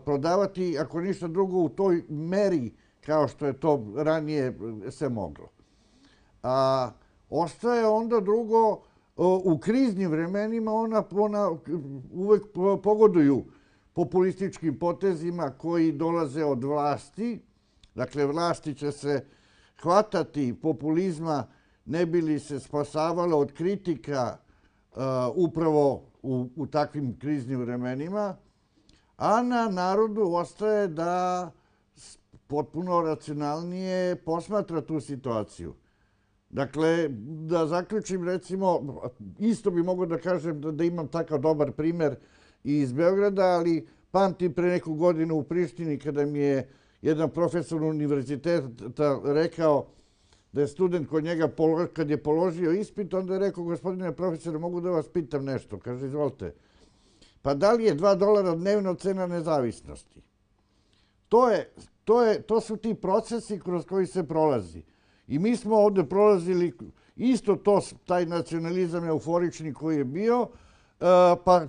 prodavati, ako ništa drugo, u toj meri kao što je to ranije se moglo. Ostaje onda drugo, u kriznim vremenima ona uvek pogoduju populističkim potezima koji dolaze od vlasti. Dakle, vlasti će se hvatati populizma ne bi li se spasavalo od kritika upravo u takvim kriznim vremenima, a na narodu ostaje da potpuno racionalnije posmatra tu situaciju. Dakle, da zaključim, recimo, isto bi mogao da kažem da imam takav dobar primer i iz Beograda, ali pamtim pre neku godinu u Prištini kada mi je jedan profesor univerziteta rekao da je student kod njega, kad je položio ispit, onda je rekao, gospodine profesore, mogu da vas pitam nešto? Kaže, izvolite. Pa da li je $2 dnevno cena nezavisnosti? To su ti procesi kroz koji se prolazi. I mi smo ovde prolazili isto taj nacionalizam euforični koji je bio,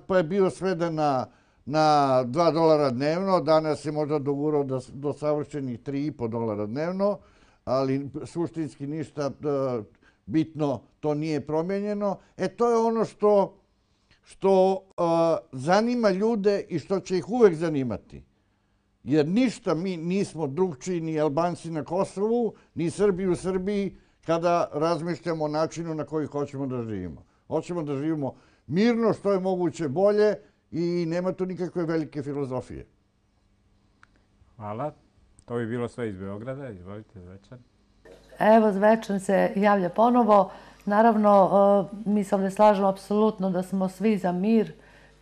pa je bio sveden na $2 dnevno, danas je možda dogurao do savršenih $3,5 dnevno, ali suštinski ništa bitno to nije promenjeno. To je ono što zanima ljude i što će ih uvek zanimati. Jer ništa mi nismo drugčiji ni Albanci na Kosovu, ni Srbi u Srbiji kada razmišljamo o načinu na koji hoćemo da živimo. Hoćemo da živimo mirno, što je moguće bolje i nema tu nikakve velike filozofije. Hvala. To bi bilo sve iz Beograda. Izvolite, Zvečan. Evo, Zvečan se javlja ponovo. Naravno, mi se ovdje slažemo apsolutno da smo svi za mir.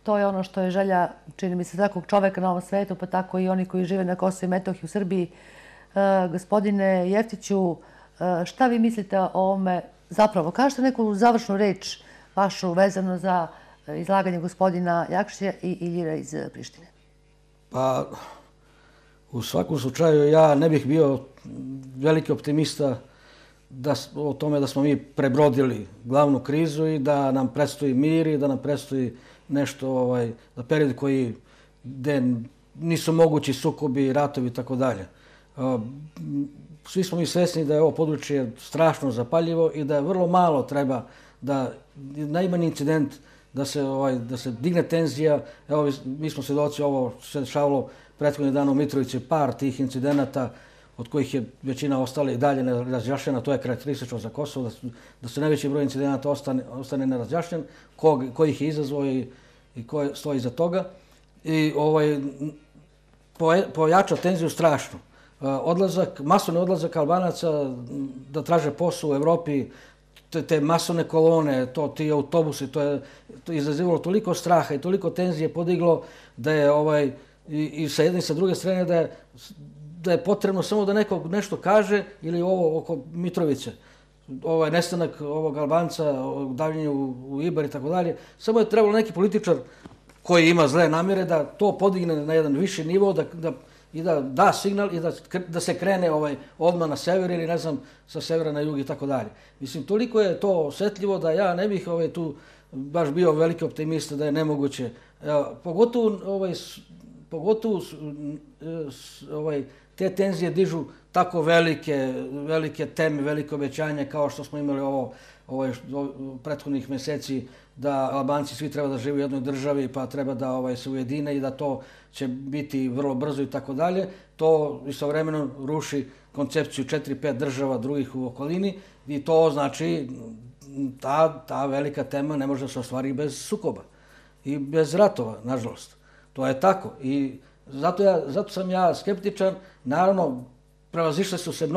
To je ono što je želja, čini mi se, svakog čoveka na ovom svetu, pa tako i oni koji žive na Kosovu i Metohiji u Srbiji. Gospodine Jeftiću, šta vi mislite o ovome? Zapravo, kažete neku završnu reč vašu vezano za izlaganje gospodina Jakšića i Iljira iz Prištine. Pa, u svakom slučaju, ja ne bih bio veliki optimista o tome da smo mi prebrodili glavnu krizu i da nam predstoji mir i da nam predstoji nešto za period gde nisu mogući sukobi, ratovi i tako dalje. Svi smo mi svesni da je ovo područje strašno zapaljivo i da je vrlo malo treba da najmanji incident da se digne tenzija. Evo, mi smo svedoci ovo što se dešavalo prethodnih dana u Mitrovici, par tih incidenata od kojih je većina ostala i dalje nerazjašnjena. To je karakteristično za Kosovo, da se najveći broj incidenata ostane nerazjašnjen, ko ih je izazvao i ko stoji iza toga. I pojačao tenziju strašno. Masovni odlazak Albanaca da traže posao u Evropi, te masovne kolone, ti autobusi, to je izazivalo toliko straha i toliko tenzije podiglo da je i sa jedne i sa druge strane da je potrebno samo da neko nešto kaže ili ovo oko Mitrovice, nestanak ovog Albanca, davljenje u Ibar i tako dalje. Samo je trebalo neki političar koji ima zle namjere da to podigne na jedan viši nivo i da da signal i da se krene odmah na sever ili ne znam sa severa na jug i tako dalje. Mislim, toliko je to osjetljivo da ja ne bih tu baš bio veliki optimista da je nemoguće. Pogotovo te tenzije dižu tako velike teme, velike obećanja kao što smo imali prethodnih meseci da Albanci svi treba da žive u jednoj državi pa treba da se ujedine i da to će biti vrlo brzo i tako dalje. To istovremeno ruši koncepciju 4-5 država drugih u okolini i to znači ta velika tema ne može da se ostvari bez sukoba i bez ratova, nažalost. To je tako i zato sam ja skeptičan. Naravno, prevazišli su se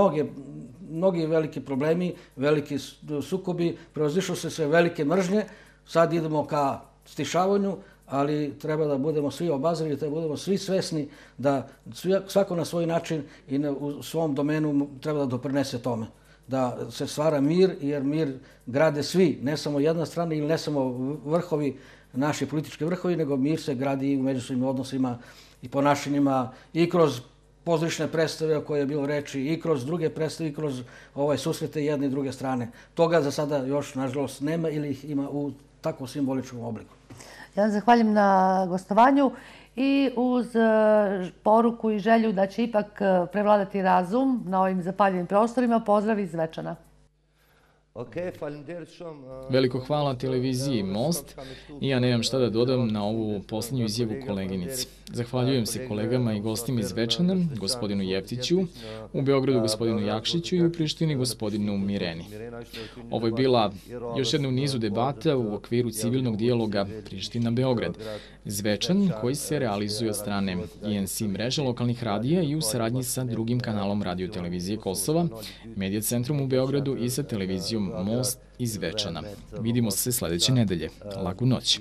mnogi veliki problemi, veliki sukobi, prevazišli su se velike mržnje. Sad idemo ka stišavanju, ali treba da budemo svi obazrivi, treba da budemo svi svesni da svako na svoj način i u svom domenu treba da doprinese tome. Da se stvara mir, jer mir grade svi, ne samo jedna strana ili ne samo vrhovi, naši politički vrhovi, nego mir se gradi i u međusobnim odnosima i ponašanjima i kroz pozorišne predstave o koje je bilo reči i kroz druge predstave i kroz susrete jedne i druge strane. Toga za sada još, nažalost, nema ili ih ima u tako simboličnom obliku. Ja vam zahvaljujem na gostovanju i uz poruku i želju da će ipak prevladati razum na ovim zapaljivim prostorima, pozdrav iz Zvečana. Veliko hvala televiziji Most i ja nemam šta da dodam na ovu posljednju izjavu koleginici. Zahvaljujem se kolegama i gostima iz Zvečana, gospodinu Jeftiću, u Beogradu gospodinu Jakšiću i u Prištini gospodinu Mireni. Ovo je bila još jedna u nizu debata u okviru civilnog dijaloga Priština-Beograd. Zvečan, koji se realizuje od strane INC mreže lokalnih radija i u saradnji sa drugim kanalom Radio Televizije Kosova, Medija centrom u Beogradu i sa televizijom Most iz Zvečana. Vidimo se sledeće nedelje. Laku noć.